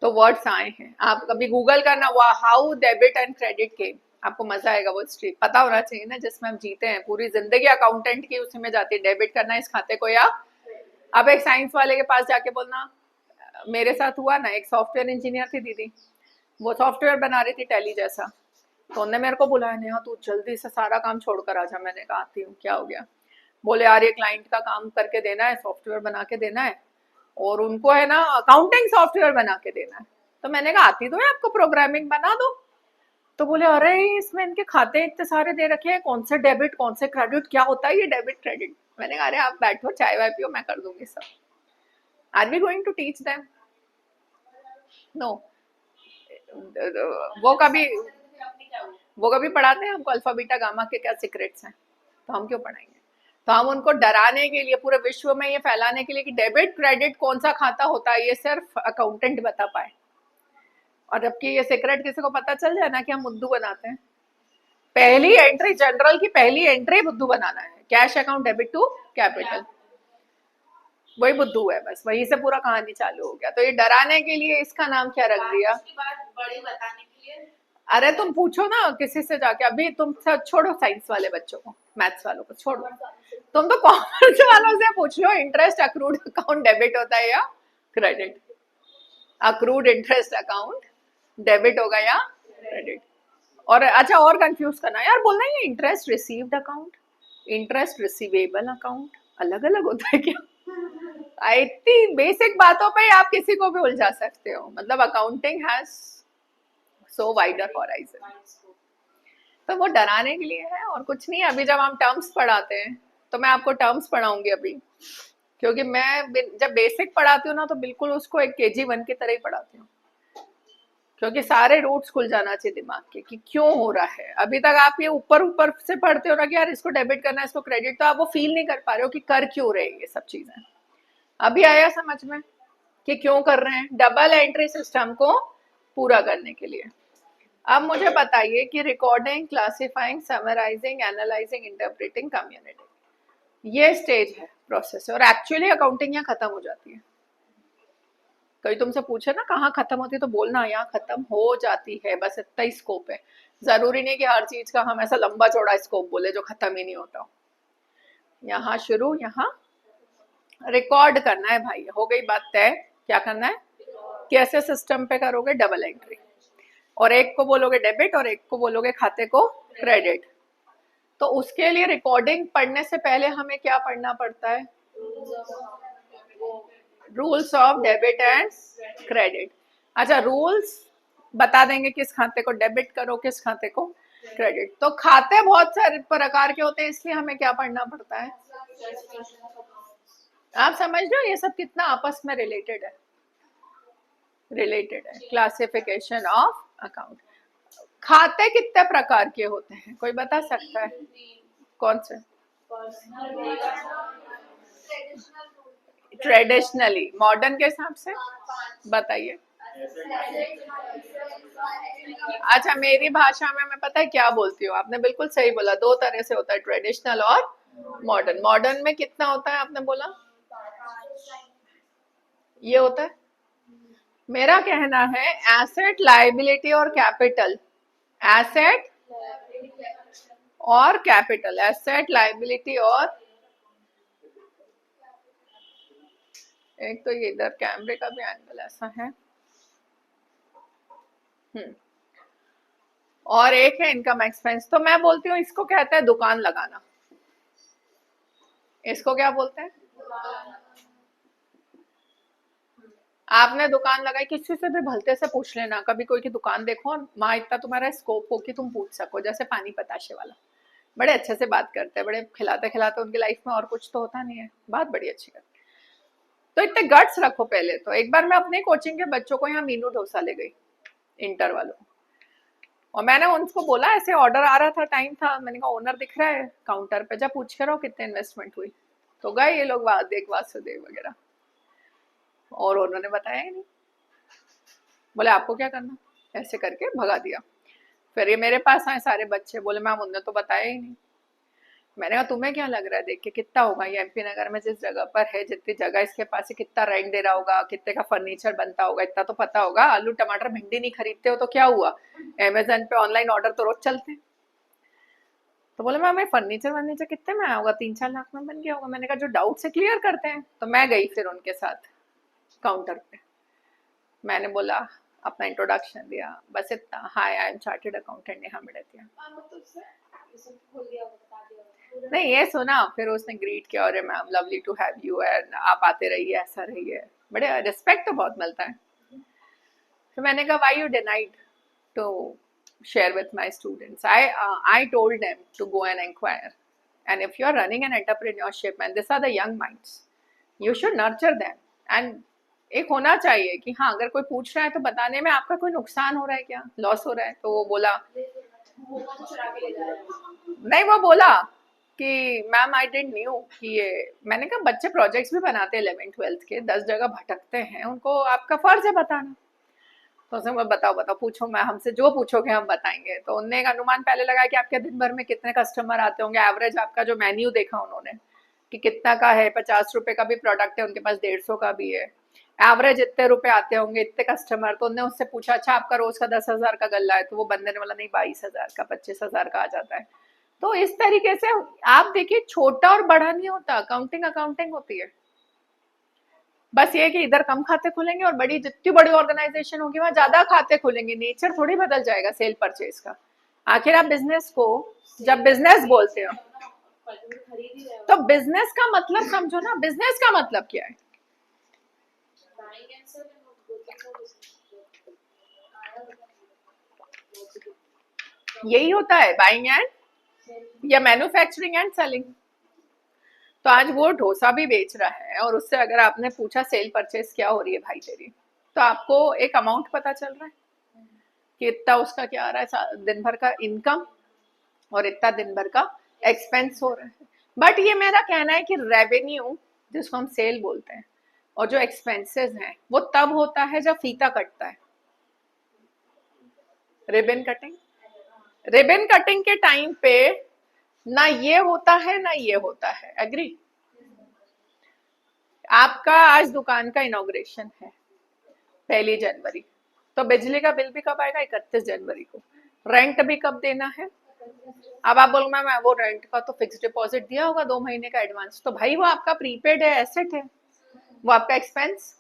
तो वर्ड्स आए हैं। आप कभी गूगल करना, हाउ डेबिट एंड क्रेडिट केम, आपको मजा आएगा। वो स्ट्रीट पता होना चाहिए ना, जिसमें हम जीते हैं, पूरी जिंदगी अकाउंटेंट की उसी में जाती है, डेबिट करना इस खाते को या। अब एक साइंस वाले के पास जाके बोलना, मेरे साथ हुआ ना, एक सॉफ्टवेयर इंजीनियर थी दीदी, वो सॉफ्टवेयर बना रही थी टैली जैसा, तो उन्होंने मेरे को बुलाया, नेहा तू जल्दी से सारा काम छोड़कर आ जा। मैंने कहा आती हूँ। क्या हो गया? बोले यार ये क्लाइंट का काम करके देना है, सॉफ्टवेयर बना के देना है, और उनको है ना अकाउंटिंग सॉफ्टवेयर बना के देना है। तो मैंने कहा आती तो है आपको, प्रोग्रामिंग बना दो। तो बोले अरे इसमें इनके खाते इतने सारे दे रखे हैं, कौन से डेबिट कौन से क्रेडिट, क्या होता है ये डेबिट क्रेडिट? मैंने कहा अरे आप बैठो, चाय वाय पियो, मैं कर दूंगी सब। Are we going to teach them? No. वो कभी पढ़ाते हैं हमको अल्फा बीटा गामा के क्या सीक्रेट्स हैं? तो हम क्यों पढ़ाएंगे? तो हम उनको डराने के लिए, पूरे विश्व में ये फैलाने के लिए कि डेबिट क्रेडिट कौन सा खाता होता है ये सिर्फ अकाउंटेंट बता पाए, और जबकि ये सीक्रेट किसी को पता चल जाए ना कि हम बुद्धू बनाते हैं। पहली एंट्री, जनरल की पहली एंट्री बुद्धू बनाना है, cash account debit to capital, वही बुद्धू है, बस वहीं से पूरा कहानी चालू हो गया। तो ये डराने के लिए इसका नाम क्या रख दिया? बड़े बताने के लिए। अरे तुम पूछो ना किसी से जाके, अभी तुम छोड़ो साइंस वाले बच्चों को, मैथ्स वालों को छोड़ो, तुम तो कॉमर्स वालों से पूछ लो इंटरेस्ट अक्रूड अकाउंट डेबिट होता है या credit. Accrued interest account debit होगा या क्रेडिट। और अच्छा और कंफ्यूज करना यार, बोलना ये interest received account, interest receivable account अलग अलग होता है क्या? इतनी बेसिक बातों पे आप किसी को भी उलझा सकते हो। मतलब accounting has so wider horizon. तो वो डराने के लिए है और कुछ नहीं। अभी जब हम टर्म्स पढ़ाते हैं तो मैं आपको टर्म्स पढ़ाऊंगी अभी, क्योंकि मैं जब बेसिक पढ़ाती हूँ ना तो बिल्कुल उसको एक KG1 की तरह ही पढ़ाती हूँ, क्योंकि सारे रूट्स खुल जाना चाहिए दिमाग के कि क्यों हो रहा है। अभी तक आप ये ऊपर ऊपर से पढ़ते हो ना कि यार इसको डेबिट करना है इसको क्रेडिट, तो आप वो फील नहीं कर पा रहे हो कि कर क्यों रहे हैं ये सब चीजें। अभी आया समझ में कि क्यों कर रहे हैं, डबल एंट्री सिस्टम को पूरा करने के लिए। अब मुझे बताइए कि recording, classifying, summarising, analysing, interpreting, communicating, ये स्टेज है प्रोसेस, और एक्चुअली अकाउंटिंग यहाँ खत्म हो जाती है। कोई तुमसे पूछे ना कहाँ खत्म होती है तो बोलना यहाँ खत्म हो जाती है, बस इतना ही स्कोप है। जरूरी नहीं कि हर चीज का हम ऐसा लंबा चौड़ा स्कोप बोले जो खत्म ही नहीं होता। यहाँ शुरू, यहाँ रिकॉर्ड करना है भाई, हो गई बात तय। क्या करना है, कैसे सिस्टम पे करोगे, डबल एंट्री, और एक को बोलोगे डेबिट और एक को बोलोगे खाते को क्रेडिट। तो उसके लिए रिकॉर्डिंग पढ़ने से पहले हमें क्या पढ़ना पड़ता है, rules of debit and credit. अच्छा रूल्स बता देंगे किस खाते को डेबिट करो किस खाते को क्रेडिट। तो खाते बहुत सारे प्रकार के होते हैं, इसलिए हमें क्या पढ़ना पड़ता है। आप समझ लो ये सब कितना आपस में रिलेटेड है, क्लासिफिकेशन ऑफ अकाउंट। खाते कितने प्रकार के होते हैं कोई बता सकता है, कौन से? ट्रेडिशनली, मॉडर्न के हिसाब से बताइए। अच्छा मेरी भाषा में मैं पता है क्या बोलती हूँ, आपने बिल्कुल सही बोला, दो तरह से होता है, ट्रेडिशनल और मॉडर्न। मॉडर्न में कितना होता है आपने बोला, ये होता है। मेरा कहना है एसेट, लायबिलिटी और कैपिटल, एसेट और कैपिटल, एसेट, लायबिलिटी और एक तो ये इधर कैमरे का भी एंगल ऐसा है, और एक है इनकम एक्सपेंस। तो मैं बोलती हूँ इसको कहते हैं दुकान लगाना, इसको क्या बोलते हैं। आपने दुकान लगाई, किसी से भी भलते से पूछ लेना, कभी कोई की दुकान देखो वहां इतना तुम्हारा स्कोप हो कि तुम पूछ सको। जैसे पानी पताशे वाला बड़े अच्छे से बात करते हैं, बड़े खिलाते खिलाते उनकी लाइफ में और कुछ तो होता नहीं है, बात बड़ी अच्छी करते। तो इतने गट्स रखो पहले तो। एक बार मैं अपने कोचिंग के बच्चों को यहाँ मीनू डोसा ले गई, इंटर वालों, और मैंने उनको बोला ऐसे ऑर्डर आ रहा था, टाइम था, मैंने कहा ओनर दिख रहा है काउंटर पे, जब पूछ के रहो कितने इन्वेस्टमेंट हुई। तो गए ये लोग देख वासुदेव वगैरह, और उन्होंने बताया ही नहीं। बोले आपको क्या करना, ऐसे करके भगा दिया। फिर ये मेरे पास आए सारे बच्चे, बोले मैम उन्होंने तो बताया ही नहीं। मैंने कहा तुम्हें क्या लग रहा है देख के कितना होगा ये MP नगर में जिस जगह पर है, जितनी जगह इसके पास है, कितना रेंट दे रहा होगा, कितने का फर्नीचर बनता होगा, इतना तो पता होगा। आलू टमाटर भिंडी नहीं खरीदते हो तो क्या हुआ, अमेजन पे ऑनलाइन ऑर्डर तो रोज चलते हैं। तो बोले मैम फर्नीचर वर्नीचर कितने में आया होगा, 3-4 लाख में बन गया होगा। मैंने कहा जो डाउट से क्लियर करते हैं। तो मैं गई फिर उनके साथ काउंटर पे, मैंने बोला अपना इंट्रोडक्शन दिया, बस इतना, hi I am chartered accountant Neha Midtiya. नहीं ये सुना, फिर उसने ग्रीट किया, अरे ma'am lovely to have you and आप आते रहिए, ऐसा रहिए, बड़े रिस्पेक्ट तो बहुत मिलता है। तो मैंने कहा why you denied to share with my students. I told them to go and inquire, and if you are running an entrepreneurship and these are the young minds, you should nurture them. And एक होना चाहिए कि हाँ अगर कोई पूछ रहा है तो बताने में आपका कोई नुकसान हो रहा है क्या, लॉस हो रहा है। तो वो बोला नहीं, वो बोला कि मैम आई डिडंट न्यू कि ये, मैंने कहा बच्चे प्रोजेक्ट्स भी बनाते हैं 11th-12th के, 10 जगह भटकते हैं, उनको आपका फर्ज है बताना। तो उसने बोला बताओ बताओ पूछो, मैं हमसे जो पूछोगे हम बताएंगे। तो उनने एक अनुमान पहले लगाया कि आपके दिन भर में कितने कस्टमर आते होंगे, एवरेज आपका जो मेन्यू देखा उन्होंने कि कितना का है, 50 रुपए का भी प्रोडक्ट है उनके पास, 150 का भी है, एवरेज इतने रुपए आते होंगे, इतने कस्टमर। तो उनने उससे पूछा अच्छा आपका रोज का 10,000 का गल्ला है, तो वो बंदे ने बोला नहीं 22,000 का, 25,000 का आ जाता है। तो इस तरीके से आप देखिए छोटा और बड़ा नहीं होता, अकाउंटिंग अकाउंटिंग होती है। बस ये कि इधर कम खाते खुलेंगे और बड़ी जितनी बड़ी ऑर्गेनाइजेशन होगी वहां ज्यादा खाते खुलेंगे, नेचर थोड़ी बदल जाएगा सेल परचेज का। आखिर आप बिजनेस को जब बिजनेस बोलते हो तो बिजनेस का मतलब समझो ना, बिजनेस का मतलब क्या है? यही होता है बाइंग एंड या मैन्युफैक्चरिंग एंड सेलिंग। तो आज वो डोसा भी बेच रहा है और उससे अगर आपने पूछा सेल परचेज क्या हो रही है भाई तेरी, तो आपको एक अमाउंट पता चल रहा है कि इतना उसका क्या आ रहा है दिन भर का इनकम और इतना दिन भर का एक्सपेंस हो रहा है। बट ये मेरा कहना है कि रेवेन्यू जिसको हम सेल बोलते हैं और जो एक्सपेंसेस हैं वो तब होता है जब फीता कटता है, रिबन कटिंग। रिबन कटिंग के टाइम पे ना ये होता है ना ये होता है, एग्री? आपका आज दुकान का इनॉग्रेशन है 1 जनवरी, तो बिजली का बिल भी कब आएगा? 31 जनवरी को। रेंट भी कब देना है? अब आप बोलोगे मैं वो रेंट का तो फिक्स डिपॉजिट दिया होगा 2 महीने का एडवांस, तो भाई वो आपका प्रीपेड है, एसेट है, वो आपका एक्सपेंस।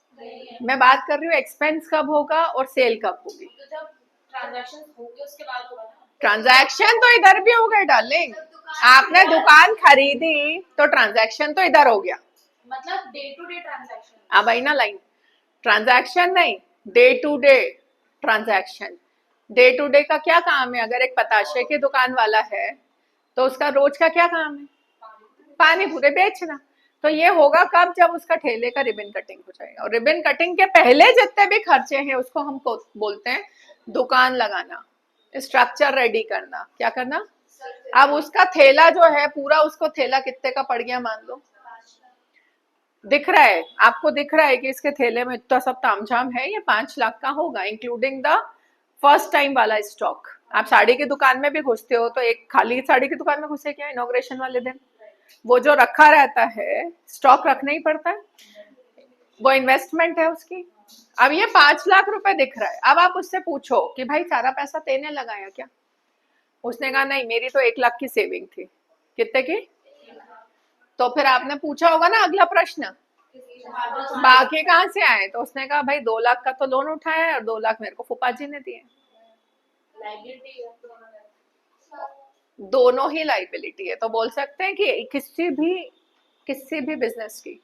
मैं बात कर रही हूँ एक्सपेंस कब होगा और सेल कब होगी। तो जब ट्रांजैक्शन होंगे उसके बाद होगा ना। ट्रांजैक्शन तो इधर भी हो गए डार्लिंग, आपने दुकान खरीदी तो ट्रांजैक्शन तो इधर हो गया, मतलब डे टू डे ट्रांजैक्शन। अब आई ना लाइन, ट्रांजैक्शन नहीं, day to day transaction. Day to day का क्या काम है? अगर एक पताशे की दुकान वाला है तो उसका रोज का क्या काम है? पानी पूरे बेचना। तो ये होगा कब? जब उसका ठेले का रिबन कटिंग हो जाएगा, और रिबन कटिंग के पहले जितने भी खर्चे हैं उसको हम बोलते हैं दुकान लगाना, स्ट्रक्चर रेडी करना। क्या करना? अब उसका थैला जो है पूरा, उसको थैला कितने का पड़ गया मान लो, दिख रहा है आपको, दिख रहा है कि इसके थैले में इतना सब तामझाम है, ये 5 लाख का होगा इंक्लूडिंग द फर्स्ट टाइम वाला स्टॉक। आप साड़ी की दुकान में भी घुसते हो तो एक खाली साड़ी की दुकान में घुसे क्या इनॉग्रेशन वाले दिन? वो जो रखा रहता है स्टॉक रखना ही पड़ता है, वो इन्वेस्टमेंट है उसकी। अब ये 5 लाख रुपए दिख रहा है, अब आप उससे पूछो कि भाई सारा पैसा तेने लगाया क्या? उसने कहा नहीं, मेरी तो 1 लाख की सेविंग थी। कितने की? तो फिर आपने पूछा होगा ना अगला प्रश्न, बाकी कहाँ से आए? तो उसने कहा भाई 2 लाख का तो लोन उठाया है और 2 लाख मेरे को फूफा जी ने दिए। दोनों ही लाइबिलिटी है। तो बोल सकते हैं कि किसी भी बिजनेस की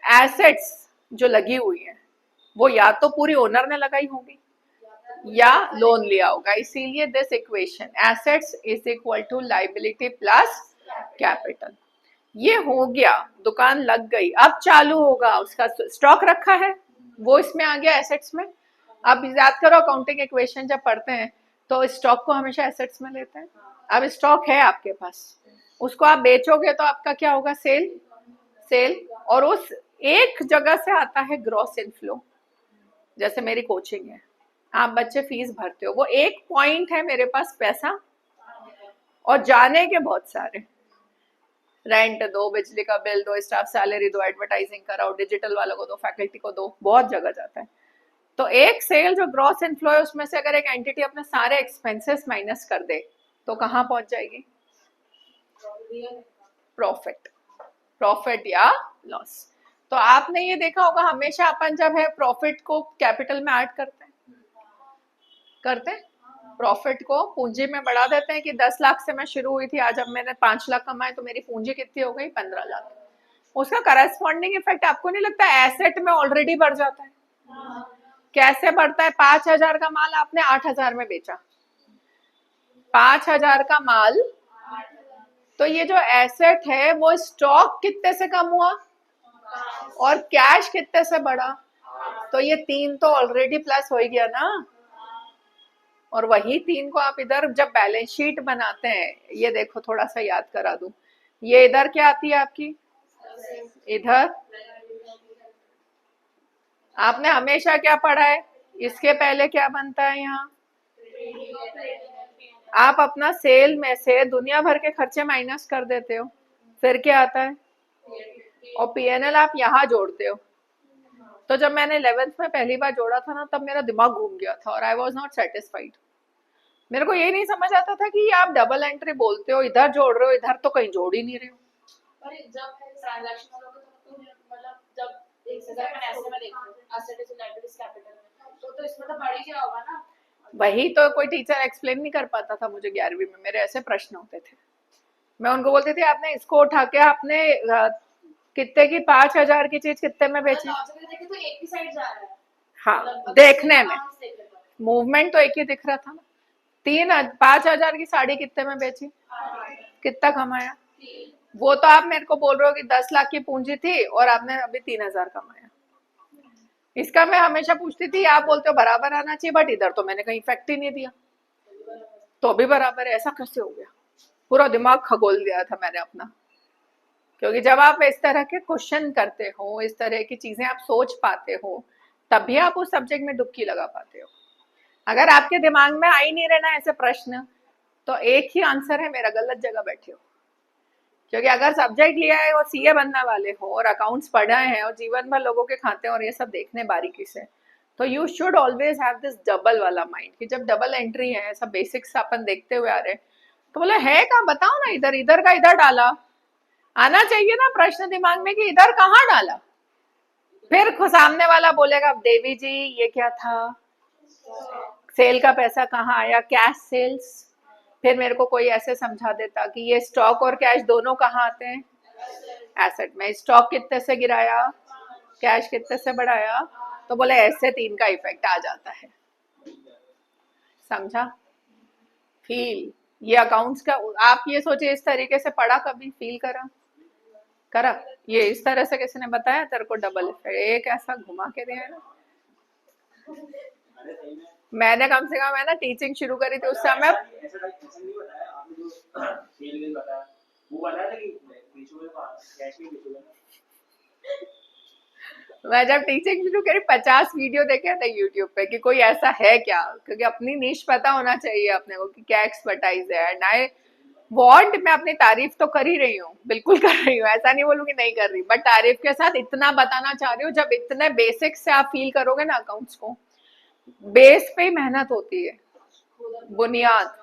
एसेट्स जो लगी हुई है वो या तो पूरी ओनर ने लगाई होगी या लोन लिया होगा। इसीलिए this equation assets is equal to liability plus capital. ये हो गया, दुकान लग गई, अब चालू होगा, उसका स्टॉक रखा है वो इसमें आ गया एसेट्स में। अब याद करो अकाउंटिंग इक्वेशन जब पढ़ते हैं तो स्टॉक को हमेशा एसेट्स में लेते हैं। अब स्टॉक है आपके पास, उसको आप बेचोगे तो आपका क्या होगा? सेल। सेल, और उस एक जगह से आता है ग्रॉस इनफ्लो। जैसे मेरी कोचिंग है, आप बच्चे फीस भरते हो, वो एक पॉइंट है मेरे पास पैसा, और जाने के बहुत सारे, रेंट दो, बिजली का बिल दो, स्टाफ सैलरी दो, एडवर्टाइजिंग कराओ, डिजिटल वालों को दो, फैकल्टी को दो, बहुत जगह जाता है। तो एक सेल जो ग्रॉस इनफ्लो है उसमें से अगर एक एंटिटी अपने सारे एक्सपेंसेस माइनस कर दे तो कहाँ पहुंच जाएगी? प्रॉफिट। प्रॉफिट या लॉस। तो आपने ये देखा होगा हमेशा अपन जब है प्रॉफिट को कैपिटल में ऐड करते हैं, प्रॉफिट को पूंजी में बढ़ा देते हैं कि 10 लाख से मैं शुरू हुई थी, आज अब मैंने 5 लाख कमाए तो मेरी पूंजी कितनी हो गई? 15 लाख। उसका करस्पॉन्डिंग इफेक्ट आपको नहीं लगता एसेट में ऑलरेडी बढ़ जाता है? कैसे बढ़ता है? 5,000 का माल आपने 8,000 में बेचा, 5,000 का माल, तो ये जो एसेट है वो स्टॉक कितने से कम हुआ और कैश कितने से बढ़ा? तो ये 3 तो ऑलरेडी प्लस हो ही गया ना। और वही 3 को आप इधर जब बैलेंस शीट बनाते हैं, ये देखो थोड़ा सा याद करा दूं, ये इधर क्या आती है आपकी? इधर आपने हमेशा क्या पढ़ा है? इसके पहले क्या बनता है यहाँ? आप अपना सेल में से दुनिया भर के खर्चे माइनस कर देते हो, फिर क्या आता है? और पीएनएल आप यहाँ जोड़ते हो। तो जब मैंने 11th में पहली बार जोड़ा था ना, तब मेरा दिमाग घूम गया था और आई वॉज नॉट सेटिस्फाइड। मेरे को यही नहीं समझ आता था कि आप डबल एंट्री बोलते हो, इधर जोड़ रहे हो, इधर तो कहीं जोड़ ही नहीं रहे हो। अरे जब ट्रांजैक्शन होगा तो मतलब जब अगर अपन ऐसे में देखो एसेट इज लायबिलिटीज कैपिटल तो इसमें तो बढ़ ही गया होगा ना। वही तो कोई टीचर एक्सप्लेन नहीं कर पाता था मुझे 11वीं में, मेरे ऐसे प्रश्न होते थे। मैं उनको बोलती थी आपने इसको उठा के आपने कितने की 5,000 की चीज कितने में बेची? लॉजिकली देखे तो एक ही साइड जा रहा है। हाँ, देखने में मूवमेंट तो एक ही दिख रहा था ना। 5,000 की साड़ी कितने में बेची, कितना कमाया? वो तो आप मेरे को बोल रहे हो कि 10 लाख की पूंजी थी और आपने अभी 3,000 कमाया। इसका मैं हमेशा पूछती थी, आप बोलते हो बराबर आना चाहिए, बट इधर तो मैंने कहीं इफेक्ट ही नहीं दिया, तो भी बराबर है, ऐसा कैसे हो गया? पूरा दिमाग खगोल दिया था मैंने अपना। क्योंकि जब आप इस तरह के क्वेश्चन करते हो, इस तरह की चीजें आप सोच पाते हो, तभी आप उस सब्जेक्ट में डुबकी लगा पाते हो। अगर आपके दिमाग में आ ही नहीं रहना ऐसे प्रश्न, तो एक ही आंसर है मेरा, गलत जगह बैठे हो। क्योंकि अगर सब्जेक्ट लिया है और सीए बनने वाले हो और अकाउंट्स पढ़ा है और जीवन भर लोगों के खाते और ये सब देखने बारीकी से, तो you should always have this double वाला माइंड कि जब डबल एंट्री है, सब बेसिक्स अपन देखते हुए आ रहे हैं, तो बोले है क्या, बताओ ना, इधर इधर का इधर डाला, आना चाहिए ना प्रश्न दिमाग में कि इधर कहाँ डाला। फिर सामने वाला बोलेगा देवी जी ये क्या था, सेल का पैसा कहाँ आया, कैश सेल्स। फिर मेरे को कोई ऐसे समझा देता कि ये स्टॉक और कैश दोनों कहाँ आते हैं, एसेट में। स्टॉक कितने से गिराया, कैश कितने से बढ़ाया, तो बोले ऐसे 3 का इफेक्ट आ जाता है। समझा? फील, ये अकाउंट्स का आप ये सोचिए, इस तरीके से पढ़ा कभी, फील करा करा? ये इस तरह से किसी ने बताया तेरे को डबल इफेक्ट, एक ऐसा घुमा के दिया है ना। मैंने कम से कम है ना टीचिंग शुरू करी थी उस समय, मैं जब टीचिंग शुरू करी 50 वीडियो देखे थे यूट्यूब पे कि कोई ऐसा है क्या, क्योंकि अपनी निश पता होना चाहिए अपने को कि क्या एक्सपर्टाइज है। एंड आई वांट, मैं अपनी तारीफ तो कर ही रही हूँ, बिल्कुल कर रही हूँ, ऐसा नहीं बोलूंगी नहीं कर रही, बट तारीफ के साथ इतना बताना चाह रही हूँ, जब इतने बेसिक से आप फील करोगे ना अकाउंट्स को, बेस पे ही मेहनत होती है, बुनियाद।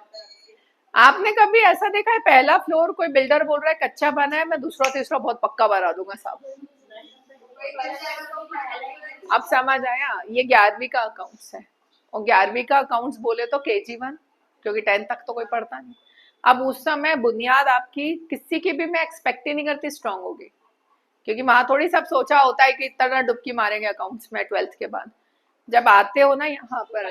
आपने कभी ऐसा देखा है पहला फ्लोर कोई बिल्डर बोल रहा है कच्चा बना है, मैं दूसरा तीसरा बहुत पक्का बना दूंगा साहब? अब समझ आया? ये 11वीं का अकाउंट्स है, और 11वीं का अकाउंट्स बोले तो KG1, क्योंकि 10 तक तो कोई पढ़ता नहीं। अब उस समय बुनियाद आपकी किसी की भी मैं एक्सपेक्ट ही नहीं करती स्ट्रांग होगी, क्योंकि वहां थोड़ी सब सोचा होता है कि इतना डुबकी मारेंगे अकाउंट्स में 12th के बाद। जब आते हो ना यहाँ पर,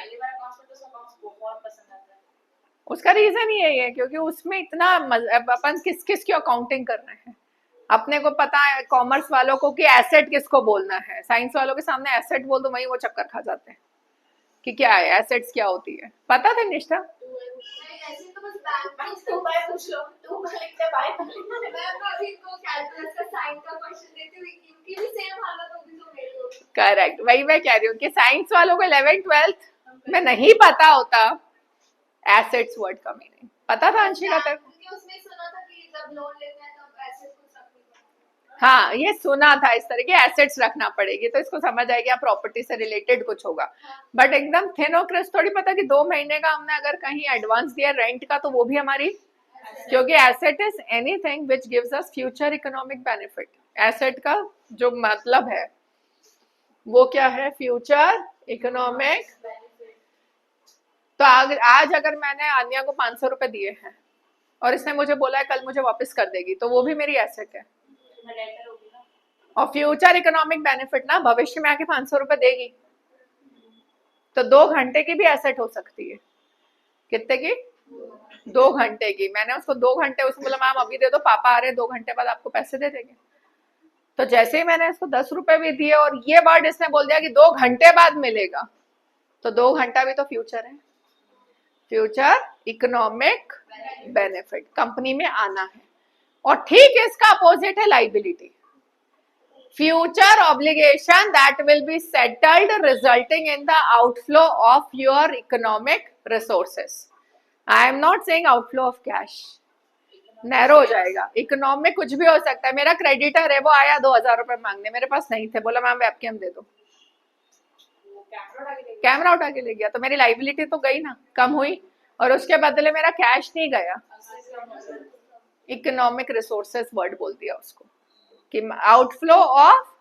उसका रीजन ही यही है क्योंकि उसमें इतना अपन किस किस की अकाउंटिंग कर रहे हैं। अपने को पता है कॉमर्स वालों को कि एसेट किसको बोलना है, साइंस वालों के सामने एसेट बोल दो वही वो चक्कर खा जाते हैं कि क्या है एसेट्स, क्या होती है, पता था निष्ठा? करेक्ट, वही मैं कह रही हूँ कि साइंस वालों को 11th 12th में नहीं पता होता एसेट्स वर्ड का मीनिंग। पता था अंशिका तक? हाँ, ये सुना था इस तरह के एसेट्स रखना पड़ेगी, तो इसको समझ आएगी प्रॉपर्टी से रिलेटेड कुछ होगा, बट एकदम थिन और क्रिस्प थोड़ी पता कि 2 महीने का हमने अगर कहीं एडवांस दिया रेंट का तो वो भी हमारी, क्योंकि asset is anything which gives us future economic benefit. Asset का जो मतलब है वो क्या है, फ्यूचर इकोनॉमिक। तो आज अगर मैंने आन्या को 500 रुपए दिए हैं और इसने मुझे बोला है कल मुझे वापस कर देगी, तो वो भी मेरी एसेट है और फ्यूचर इकोनॉमिक बेनिफिट ना, भविष्य में आके 500 रुपए देगी, तो 2 घंटे की भी एसेट हो सकती है। कितने की? 2 घंटे की। मैंने उसको 2 घंटे, उसने बोला मैम अभी दे दो, पापा आ रहे हैं 2 घंटे बाद आपको पैसे दे देंगे। तो जैसे ही मैंने इसको 10 रुपए भी दिए और ये वर्ड इसने बोल दिया कि 2 घंटे बाद मिलेगा, तो 2 घंटा भी तो फ्यूचर है, फ्यूचर इकोनॉमिक बेनिफिट कंपनी में आना है। और ठीक इसका अपोजिट है liability, future obligation that will be settled resulting in the outflow of your economic resources. I am not saying outflow of cash, narrow हो जाएगा। इकोनॉमिक कुछ भी हो सकता है। मेरा क्रेडिटर है, वो आया 2,000 रुपए मांगने, मेरे पास नहीं थे, बोला मैम वेबकैम दे दो, कैमरा उठा के ले गया, तो मेरी लाइबिलिटी तो गई ना, कम हुई, और उसके बदले मेरा कैश नहीं गया। इकोनॉमिक रिसोर्सेस वर्ड बोल दिया उसको कि आउटफ्लो ऑफ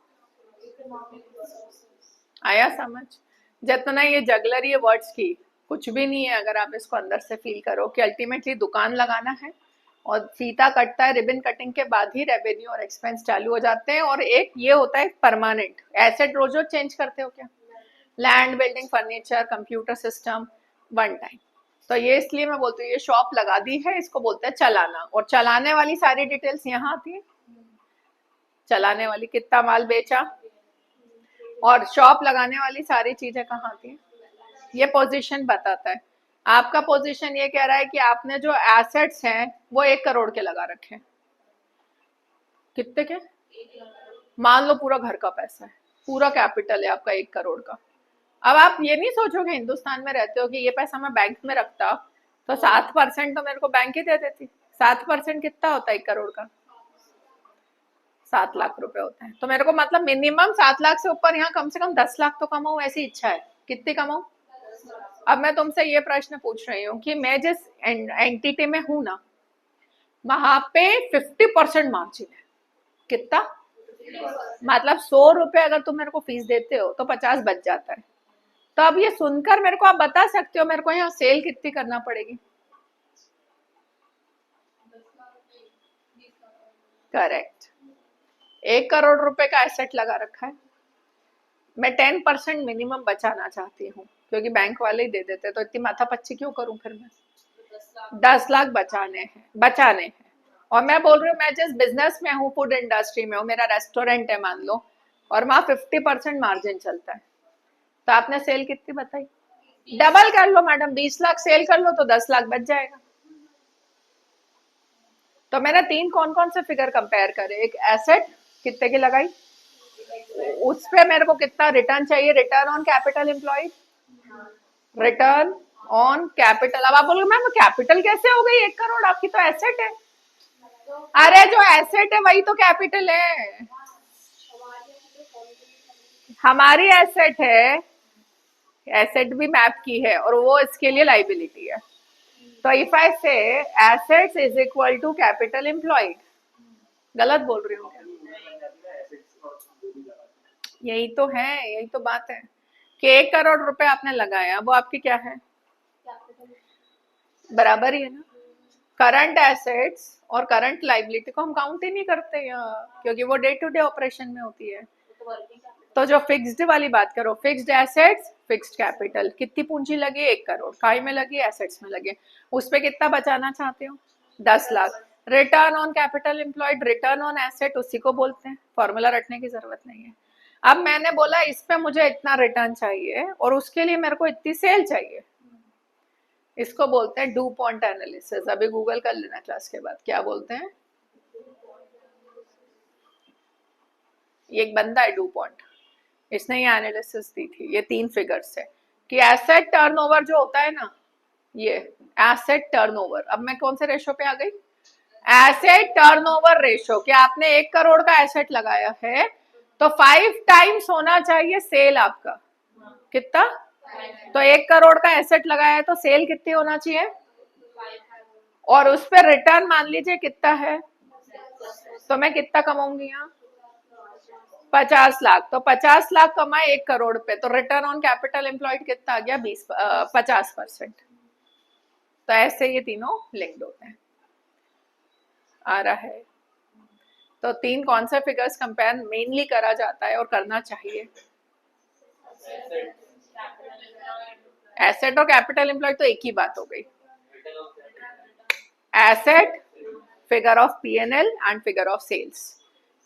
आया समझ? जितना ये जगलरी वर्ड्स की कुछ भी नहीं है अगर आप इसको अंदर से फील करो कि अल्टीमेटली दुकान लगाना है और फीता कटता है, रिबन कटिंग के बाद ही रेवेन्यू और एक्सपेंस चालू हो जाते हैं। और एक ये होता है परमानेंट एसेट, रोज रोज चेंज करते हो क्या? Land, building, furniture, computer system, one time. तो ये इसलिए मैं बोलती हूँ ये शॉप लगा दी है, इसको बोलते हैं चलाना। और चलाने वाली सारी डिटेल्स यहाँ आती है। चलाने वाली कितना माल बेचा, और शॉप लगाने वाली सारी चीजें कहाँ आती हैं? ये पोजीशन बताता है। आपका पोजीशन ये कह रहा है कि आपने जो एसेट्स हैं वो 1 करोड़ के लगा रखे हैं। कितने के? मान लो पूरा घर का पैसा है, पूरा कैपिटल है आपका 1 करोड़ का। अब आप ये नहीं सोचोगे हिंदुस्तान में रहते हो कि ये पैसा मैं बैंक में रखता तो 7% तो मेरे को बैंक ही दे देती। 7% कितना होता है 1 करोड़ का? 7 लाख रुपए होते हैं। तो मेरे को मतलब मिनिमम 7 लाख से ऊपर यहाँ कम से कम 10 लाख तो कमाऊं, ऐसी इच्छा है। कितनी कमाऊं? अब मैं तुमसे ये प्रश्न पूछ रही हूँ कि मैं जिस एंटिटी में हूं ना, वहां पे 50% मार्जिन है। कितना? मतलब 100 रुपए अगर तुम मेरे को फीस देते हो तो 50 बच जाता है। तो अब ये सुनकर मेरे को आप बता सकते हो मेरे को यहाँ सेल कितनी करना पड़ेगी? करेक्ट। 1 करोड़ रुपए का एसेट लगा रखा है, मैं 10% मिनिमम बचाना चाहती हूँ क्योंकि बैंक वाले ही दे देते, तो इतनी माथापच्ची क्यों करूं फिर मैं? 10 लाख बचाने हैं। और मैं बोल रही हूँ मैं जिस बिजनेस में हूँ, फूड इंडस्ट्री में हूँ, मेरा रेस्टोरेंट है मान लो, और वहां 50% मार्जिन चलता है। तो आपने सेल कितनी बताई? डबल कर लो मैडम, 20 लाख सेल कर लो तो 10 लाख बच जाएगा। तो मैंने 3 कौन कौन से फिगर कंपेयर करे? एक एसेट कितने की लगाई, उस पे मेरे को कितना रिटर्न चाहिए, return on capital employed, return on capital. अब आप बोलोगे मैम कैपिटल कैसे हो गई 1 करोड़, आपकी तो एसेट है। अरे जो एसेट है वही तो कैपिटल है, हमारी एसेट है, एसेट भी मैप की है और वो इसके लिए लाइबिलिटी है। तो if I say assets is equal to capital employed, गलत बोल रही हूँ? यही तो है, यही तो बात है कि 1 करोड़ रुपए आपने लगाया, वो आपकी क्या है? बराबर ही है ना। करंट एसेट्स और करंट लाइबिलिटी को हम काउंट ही नहीं करते यहाँ, क्योंकि वो डे टू डे ऑपरेशन में होती है। तो जो फिक्स्ड वाली बात करो, फिक्स्ड एसेट्स, फिक्स्ड कैपिटल, कितनी पूंजी लगी? 1 करोड़। काय में लगी? एसेट्स में लगे। उस पर कितना बचाना चाहते हो? 10 lakh. Return on capital employed, return on asset, उसी को बोलते हैं, फॉर्मूला रटने की जरूरत नहीं है। अब मैंने बोला इस पे मुझे इतना रिटर्न चाहिए और उसके लिए मेरे को इतनी सेल चाहिए, इसको बोलते हैं डू पॉइंट एनालिसिस। अभी गूगल कर लेना क्लास के बाद, क्या बोलते हैं। ये एक बंदा है डू पॉइंट, इसने ये एनालिसिस दी थी, ये 3 फिगर्स है कि एसेट टर्नओवर जो होता है ना, ये एसेट टर्नओवर। अब मैं कौन से रेशो पे आ गई? Asset turnover ratio. कि आपने 1 करोड़ का एसेट लगाया है तो 5 टाइम्स होना चाहिए सेल आपका। कितना? तो 1 करोड़ का एसेट लगाया है तो सेल कितनी होना चाहिए, और उस पर रिटर्न मान लीजिए कितना है, तो मैं कितना कमाऊंगी यहाँ? 50 लाख। तो 50 लाख कमाए 1 करोड़ पे, तो रिटर्न ऑन कैपिटल एम्प्लॉयड कितना आ गया? 50%। तो ऐसे ये तीनों लिंक्ड होते हैं। आ रहा है? तो 3 कौन से फिगर्स कंपेयर मेनली करा जाता है और करना चाहिए? एसेट और कैपिटल एम्प्लॉयड तो एक ही बात हो गई। Asset, figure of PNL and figure of sales.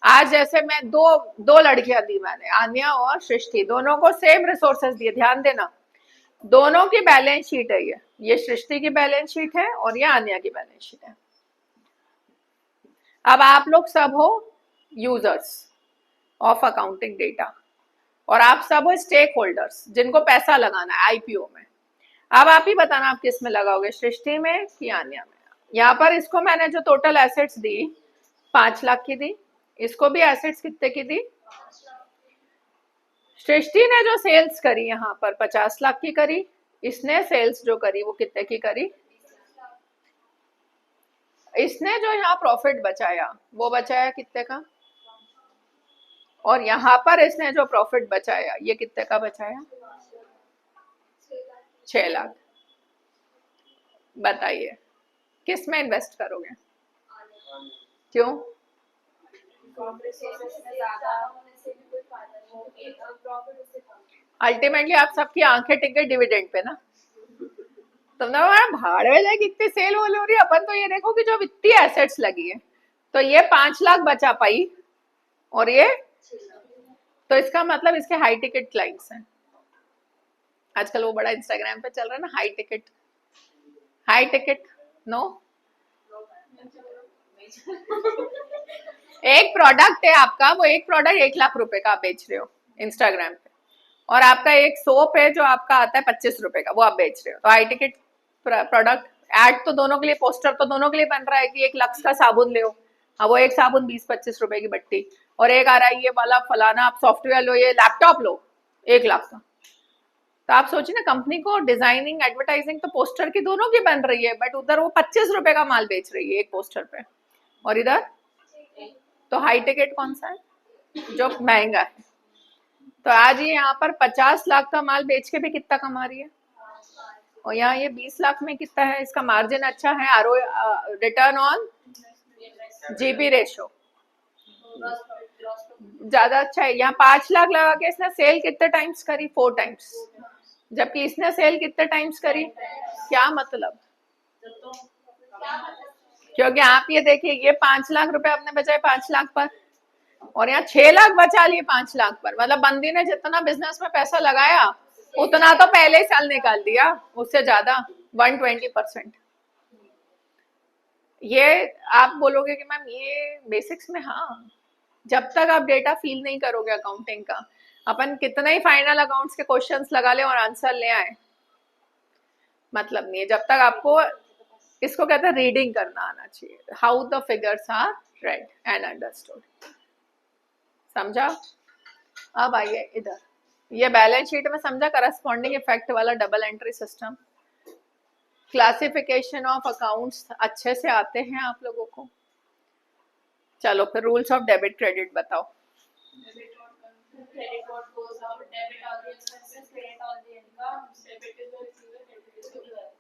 आज जैसे मैं दो लड़कियां दी मैंने, आन्या और सृष्टि, दोनों को सेम रिसोर्सेज दिए। ध्यान देना, दोनों की बैलेंस शीट है ये सृष्टि की बैलेंस शीट है और ये आन्या की बैलेंस शीट है। अब आप लोग सब हो यूजर्स ऑफ अकाउंटिंग डेटा और आप सब हो स्टेक होल्डर्स जिनको पैसा लगाना है आईपीओ में। अब आप ही बताना आप किस में लगाओगे, सृष्टि में कि आन्या में। यहाँ पर इसको मैंने जो टोटल एसेट्स दी 5 लाख की दी, इसको भी एसेट्स कितने की दी? सृष्टि ने जो सेल्स करी यहाँ पर 50 लाख की करी, इसने सेल्स जो करी वो कितने की करी? इसने जो यहाँ प्रॉफिट बचाया वो बचाया कितने का? और यहाँ पर इसने जो प्रॉफिट बचाया ये कितने का बचाया? 6 लाख। बताइए किस में इन्वेस्ट करोगे? क्यों? अल्टीमेटली आप सबकी आंखें टिक गई डिविडेंड पे ना। तुमने बोला भाड़ में जाए कितनी सेल हो रही है, अपन तो ये देखो कि जो वित्तीय एसेट्स लगी है, तो ये 5 लाख बचा पाई और ये, तो इसका मतलब इसके हाई टिकट क्लाइंट्स हैं। आजकल वो बड़ा इंस्टाग्राम पे चल रहा है ना, हाई टिकट नो एक प्रोडक्ट है आपका, वो एक प्रोडक्ट 1 लाख रुपए का आप बेच रहे हो इंस्टाग्राम पे, और आपका एक सोप है जो आपका आता है 25 रुपए का, वो आप बेच रहे हो, तो हाई टिकट प्रोडक्ट। एड तो दोनों के लिए, पोस्टर तो दोनों के लिए बन रहा है कि एक लक्स का साबुन ले, हाँ वो एक साबुन 20-25 रुपए की बट्टी, और एक आ रहा है ये वाला फलाना आप सॉफ्टवेयर लो, ये लैपटॉप लो 1 लाख का। तो आप सोचिए ना, कंपनी को डिजाइनिंग एडवर्टाइजिंग तो पोस्टर की दोनों की बन रही है, बट उधर वो 25 रुपए का माल बेच रही है एक पोस्टर पे, और इधर तो हाई टिकट कौन सा है जो महंगा है। तो आज ये यहाँ पर 50 लाख का माल बेच के भी कितना कमा रही है, और यहाँ ये 20 लाख में कितना है, इसका मार्जिन अच्छा है, RO return on GB ratio ज्यादा अच्छा है। यहाँ 5 लाख लगा के इसने सेल कितने टाइम्स करी? 4 टाइम्स, जबकि इसने सेल कितने टाइम्स करी? क्या मतलब? क्योंकि आप ये देखिए, ये 5 लाख रुपए आपने बचाए 5 लाख पर, और यहाँ 6 लाख बचा लिए 5 लाख पर, मतलब बंदी ने जितना बिजनेस में पैसा लगाया उतना तो पहले ही साल निकाल दिया, उससे ज्यादा 120%। ये आप बोलोगे कि मैम ये बेसिक्स में, हाँ, जब तक आप डेटा फील नहीं करोगे अकाउंटिंग का, अपन कितना ही फाइनल अकाउंट्स के क्वेश्चंस लगा ले और आंसर ले आए, मतलब नहीं है। जब तक आपको, इसको कहते हैं रीडिंग करना आना चाहिए, how the figures are read and understood. समझा? अब आइए इधर, ये बैलेंस शीट में समझा करस्पॉन्डिंग इफेक्ट वाला double entry system, classification of accounts अच्छे से आते हैं आप लोगों को। चलो फिर रूल्स ऑफ डेबिट क्रेडिट बताओ।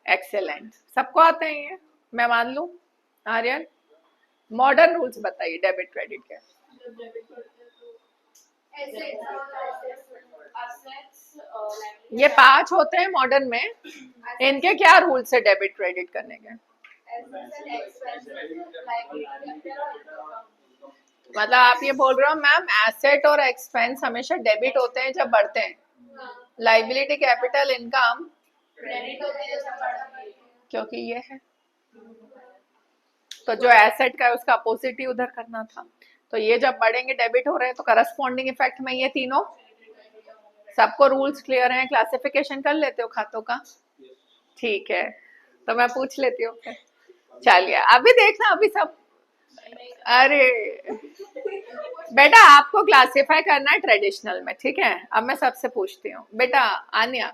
एक्सेलेंट, सबको आते हैं ये, मैं मान लूं। आर्यन, मॉडर्न रूल्स बताइए डेबिट क्रेडिट के। ये 5 होते हैं मॉडर्न में, इनके क्या रूल्स है डेबिट क्रेडिट करने के? मतलब आप ये बोल रहे हो मैम एसेट और एक्सपेंस हमेशा डेबिट होते हैं जब बढ़ते हैं, लाइबिलिटी कैपिटल इनकम क्योंकि ये है, तो जो एसेट का है उसका अपोजिट ही उधर करना था, तो ये जब बढ़ेंगे डेबिट हो रहे हैं, तो करस्पॉन्डिंग इफेक्ट में ये तीनों, सबको रूल्स क्लियर हैं? क्लासिफिकेशन कर लेते हो खातों का? ठीक है, तो मैं पूछ लेती हूँ फिर। चलिए अभी देखना, अभी सब, अरे बेटा आपको क्लासिफाई करना है ट्रेडिशनल में, ठीक है? अब मैं सबसे पूछती हूँ, बेटा आन्या,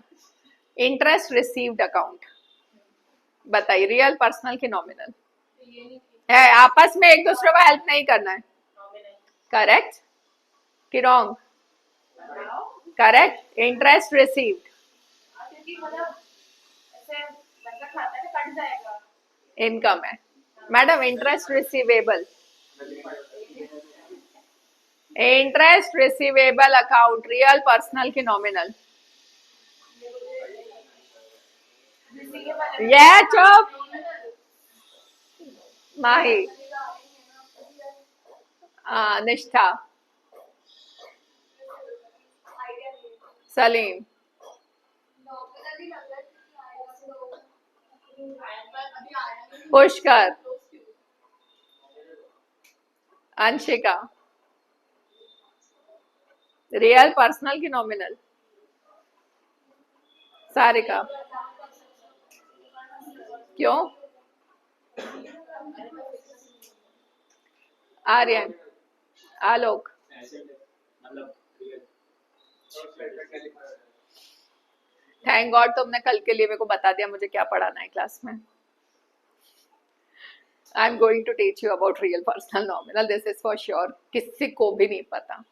इंटरेस्ट रिसीव्ड अकाउंट बताइए, रियल पर्सनल की नॉमिनल है? आपस में एक दूसरे को हेल्प नहीं करना है, करेक्ट कि wrong? Correct, interest received income है madam, interest receivable, interest receivable account real personal की नॉमिनल। ये चुप माही, निष्ठा, सलीम, पुष्कर, अंशिका, रियल पर्सनल की नॉमिनल, सारिका, क्यों? आर्यन, आलोक, थैंक गॉड तुमने कल के लिए मेरे को बता दिया मुझे क्या पढ़ाना है क्लास में। I am going to teach you about real personal nominal, this is for sure, किसी को भी नहीं पता।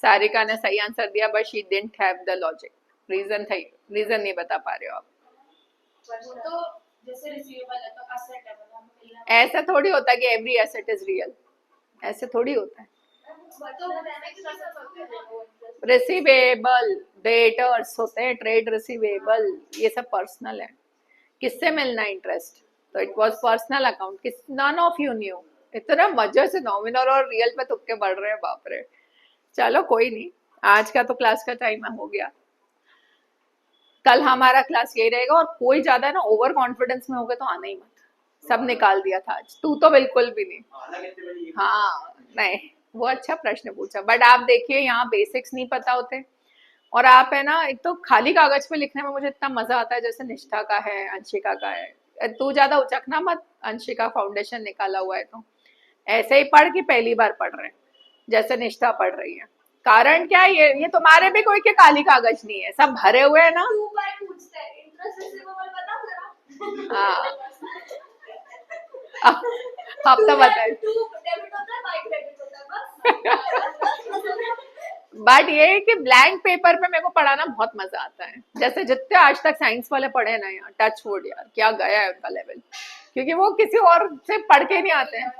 सारिका ने सही आंसर दिया, but she didn't have the logic. Reason नहीं बता पा रहे हो आप। वो तो जैसे रिसीवेबल है तो एसेट है, मतलब हमें मिलना ऐसा थोड़ी होता है कि एवरी एसेट इज रियल, ऐसे थोड़ी होता है। तो रहने की कसरत होती है वो interest। रिसीवेबल डेटर्स होते हैं, ट्रेड रिसीवेबल, ये सब पर्सनल है। किससे मिलना इंटरेस्ट? तो इट वाज पर्सनल अकाउंट। किस नन ऑफ यू न्यू। इतना मजे से नॉमिनल और रियल पे तुक्के बढ़ रहे हैं, बाप रे। चलो कोई नहीं, आज का तो क्लास का टाइम हो गया। कल हमारा क्लास यही रहेगा, और कोई ज्यादा ना ओवर कॉन्फिडेंस में हो गए तो आना ही मत। सब निकाल दिया था आज, तू तो बिल्कुल भी नहीं। हाँ नहीं, वो अच्छा प्रश्न पूछा, बट आप देखिए यहाँ बेसिक्स नहीं पता होते, और आप है ना, एक तो खाली कागज पे लिखने में मुझे इतना मजा आता है, जैसे निष्ठा का है, अंशिका का है। तू ज्यादा उचकना मत, अंशिका फाउंडेशन निकाला हुआ है तो ऐसे ही पढ़ के पहली बार पढ़ रहे हैं, जैसे निष्ठा पढ़ रही है। कारण क्या है, ये तुम्हारे भी कोई के काली कागज नहीं है, सब भरे हुए है ना। 2 बार पूछते हैं, इंटरेस्ट रिसीवेबल बता जरा। हाँ आप तो बताए। 2 डेबिट होता है, बाय क्रेडिट होता है बस। बट ये है कि ब्लैंक पेपर पे मेरे को पढ़ाना बहुत मजा आता है, जैसे जितने आज तक साइंस वाले पढ़े ना यार, टच वुड यार, क्या गया है उनका लेवल, क्योंकि वो किसी और से पढ़ के नहीं आते हैं।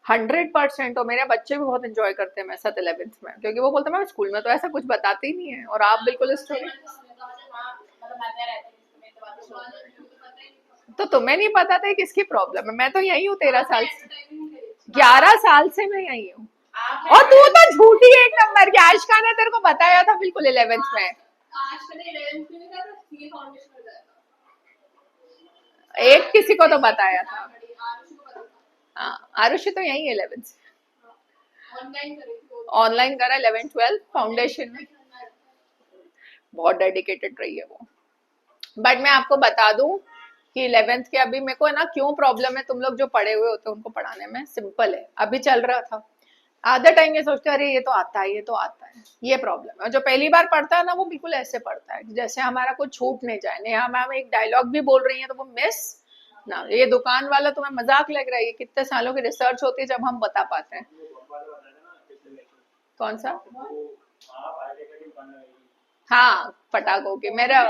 100%। और मेरे बच्चे भी बहुत एंजॉय करते हैं मेरे साथ 11th में, क्योंकि वो बोलते हैं मैम स्कूल में तो ऐसा कुछ बताते ही नहीं है, और आप बिल्कुल स्टोरी। तो तुम्हें नहीं पता था किसकी प्रॉब्लम है? मैं तो यही हूँ 13 साल से, 11 साल से मैं यही हूँ। और तू तो झूठी एक नंबर की। आशिका ने तेरे को बताया था बिल्कुल 11th में। एक किसी को तो बताया था। हाँ, आरुषि तो यही है 11th से। ऑनलाइन करा 11 12 फाउंडेशन में। बहुत डेडिकेटेड रही है वो। बट मैं आपको बता दूं कि 11th के अभी मेरे को ना क्यों प्रॉब्लम है, तुम लोग जो पढ़े हुए होते हैं उनको पढ़ाने में सिंपल है। अभी चल रहा था, आधे टाइम ये सोचते हैं अरे ये तो आता है, ये तो आता है, ये प्रॉब्लम है। और जो पहली बार पढ़ता है ना, वो बिल्कुल ऐसे पढ़ता है जैसे हमारा कुछ छूट नहीं जाए। नेहा मैम एक डायलॉग भी बोल रही है तो वो मिस ना। ये दुकान वाला तुम्हें मजाक लग रहा है, ये कितने सालों की रिसर्च होती है जब हम बता पाते हैं। कौन सा? हाँ, पटाखों के मेरा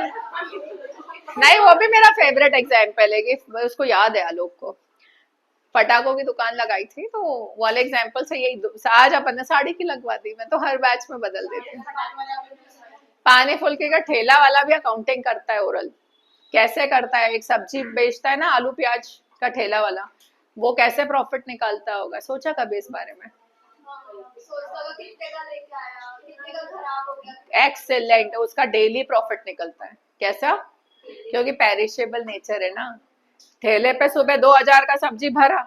नहीं, वो भी मेरा फेवरेट एग्जाम्पल है कि उसको याद है आलोक को। पटाखों की दुकान लगाई थी तो वाले एग्जाम्पल से यही आज अपन ने साड़ी की लगवा दी। मैं तो हर बैच में बदल देती हूँ। पानी फुल्के का ठेला वाला भी अकाउंटिंग करता है ओरल। कैसे करता है? एक सब्जी बेचता है ना, आलू प्याज का ठेला वाला, वो कैसे प्रॉफिट निकालता होगा? सोचा कभी इस बारे में? एक्सेलेंट, उसका डेली प्रॉफिट निकलता है। कैसा? क्योंकि पेरिशेबल नेचर है ना। ठेले पे सुबह 2000 का सब्जी भरा,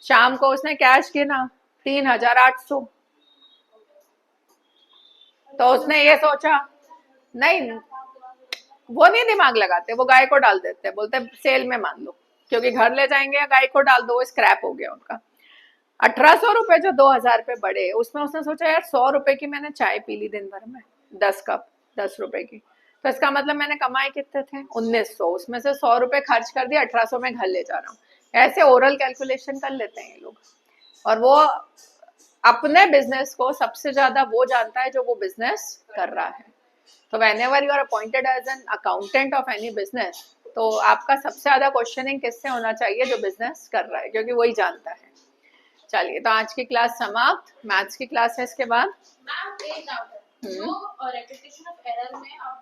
शाम को उसने कैश गिना 3800। तो उसने ये सोचा, नहीं वो नहीं दिमाग लगाते, वो गाय को डाल देते, बोलते सेल में मान लो, क्योंकि घर ले जाएंगे या गाय को डाल दो, वो स्क्रैप हो गया उनका। 1800 रुपए जो 2000 पे बढ़े, उसमें उसने सोचा यार 100 रुपए की मैंने चाय पी ली दिन भर में, 10 कप 10 रुपए की, तो इसका मतलब मैंने कमाए कितने थे? 1900। उसमें से 100 रुपए खर्च कर दिया, 1800 में घर ले जा रहा हूँ। ऐसे ओरल कैलकुलेशन कर लेते हैं ये लोग। और वो अपने बिजनेस को सबसे ज्यादा वो जानता है जो वो बिजनेस कर रहा है। तो whenever you are appointed as an accountant of any business, तो आपका सबसे ज्यादा क्वेश्चनिंग किससे होना चाहिए? जो बिजनेस कर रहा है, क्योंकि वही जानता है। चलिए, तो आज की क्लास समाप्त। मैथ्स की क्लास है इसके बाद। मैम एक डाउट है, जो रेपिटेशन ऑफ एरर में आप